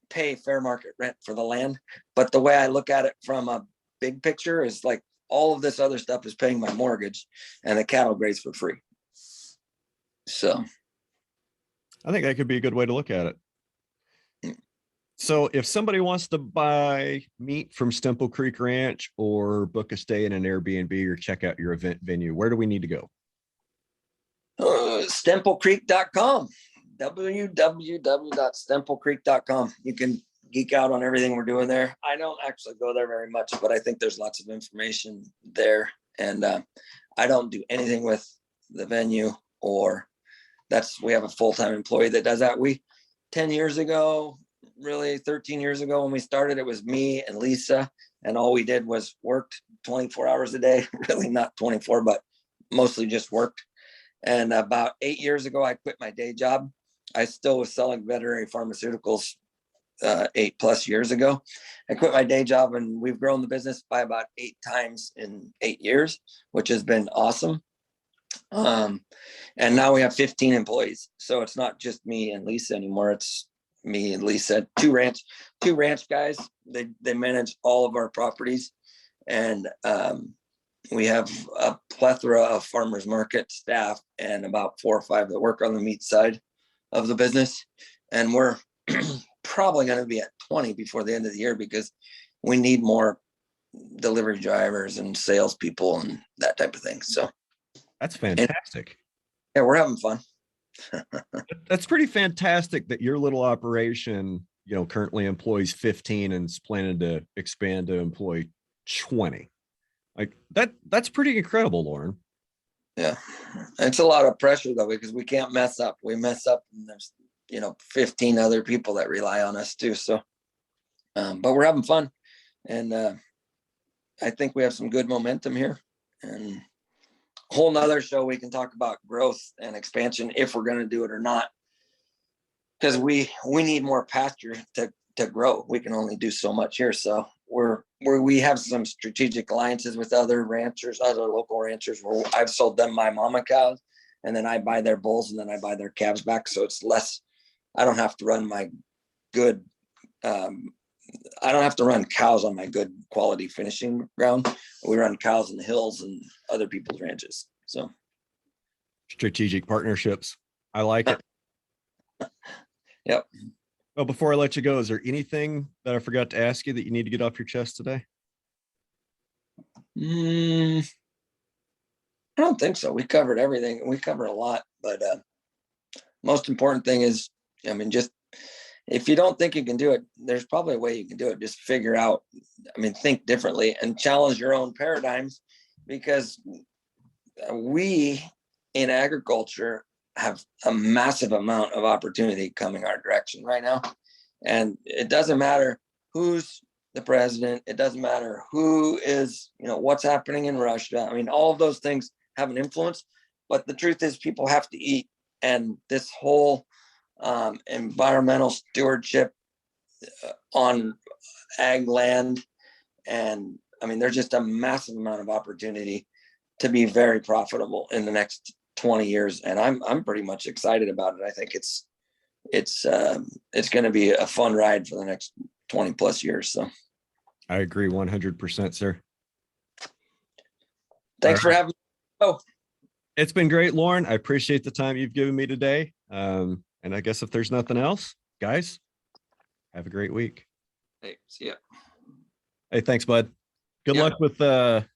pay fair market rent for the land. But the way I look at it from a big picture is like all of this other stuff is paying my mortgage and the cattle graze for free. So I think that could be a good way to look at it. So if somebody wants to buy meat from Stemple Creek Ranch or book a stay in an Airbnb or check out your event venue, where do we need to go? StempleCreek.com, www.stemplecreek.com. You can geek out on everything we're doing there. I don't actually go there very much, but I think there's lots of information there. And I don't do anything with the venue, or we have a full-time employee that does that. 10 years ago, really 13 years ago when we started, it was me and Lisa, and all we did was worked 24 hours a day, really not 24, but mostly just worked. And about 8 years ago, I quit my day job. I still was selling veterinary pharmaceuticals 8+ years ago. I quit my day job and we've grown the business by about 8 times in 8 years, which has been awesome. And now we have 15 employees. So it's not just me and Lisa anymore. It's me and Lisa, two ranch guys. They manage all of our properties. And we have a plethora of farmers market staff and about 4 or 5 that work on the meat side of the business. And we're probably going to be at 20 before the end of the year because we need more delivery drivers and salespeople and that type of thing. So that's fantastic. Yeah, we're having fun. That's pretty fantastic that your little operation, currently employs 15 and is planning to expand to employ 20. Like that's pretty incredible, Loren. Yeah. It's a lot of pressure though, because we can't mess up. We mess up and there's, 15 other people that rely on us too. So, but we're having fun. And I think we have some good momentum here, and a whole nother show we can talk about growth and expansion if we're going to do it or not. Because we need more pasture to grow. We can only do so much here. So we have some strategic alliances with other ranchers, other local ranchers, where I've sold them my mama cows, and then I buy their bulls, and then I buy their calves back. So it's less. I don't have to run my good. I don't have to run cows on my good quality finishing ground. We run cows in the hills and other people's ranches. So strategic partnerships. I like it. Yep. Well, before I let you go, is there anything that I forgot to ask you that you need to get off your chest today? I don't think so. We covered everything. We covered a lot, but most important thing is, just if you don't think you can do it, there's probably a way you can do it. Just figure out, think differently and challenge your own paradigms, because we in agriculture have a massive amount of opportunity coming our direction right now. And it doesn't matter who's the president. It doesn't matter who is, what's happening in Russia. All of those things have an influence, but the truth is people have to eat. And this whole environmental stewardship on ag land. And I mean, there's just a massive amount of opportunity to be very profitable in the next 20 years. And I'm pretty much excited about it. I think it's going to be a fun ride for the next 20 plus years. So I agree 100%, sir. thanks for having me. Oh, it's been great, Loren. I appreciate the time you've given me today. And I guess if there's nothing else, guys, have a great week. hey, see ya. Hey, thanks, bud. Good Yeah. luck with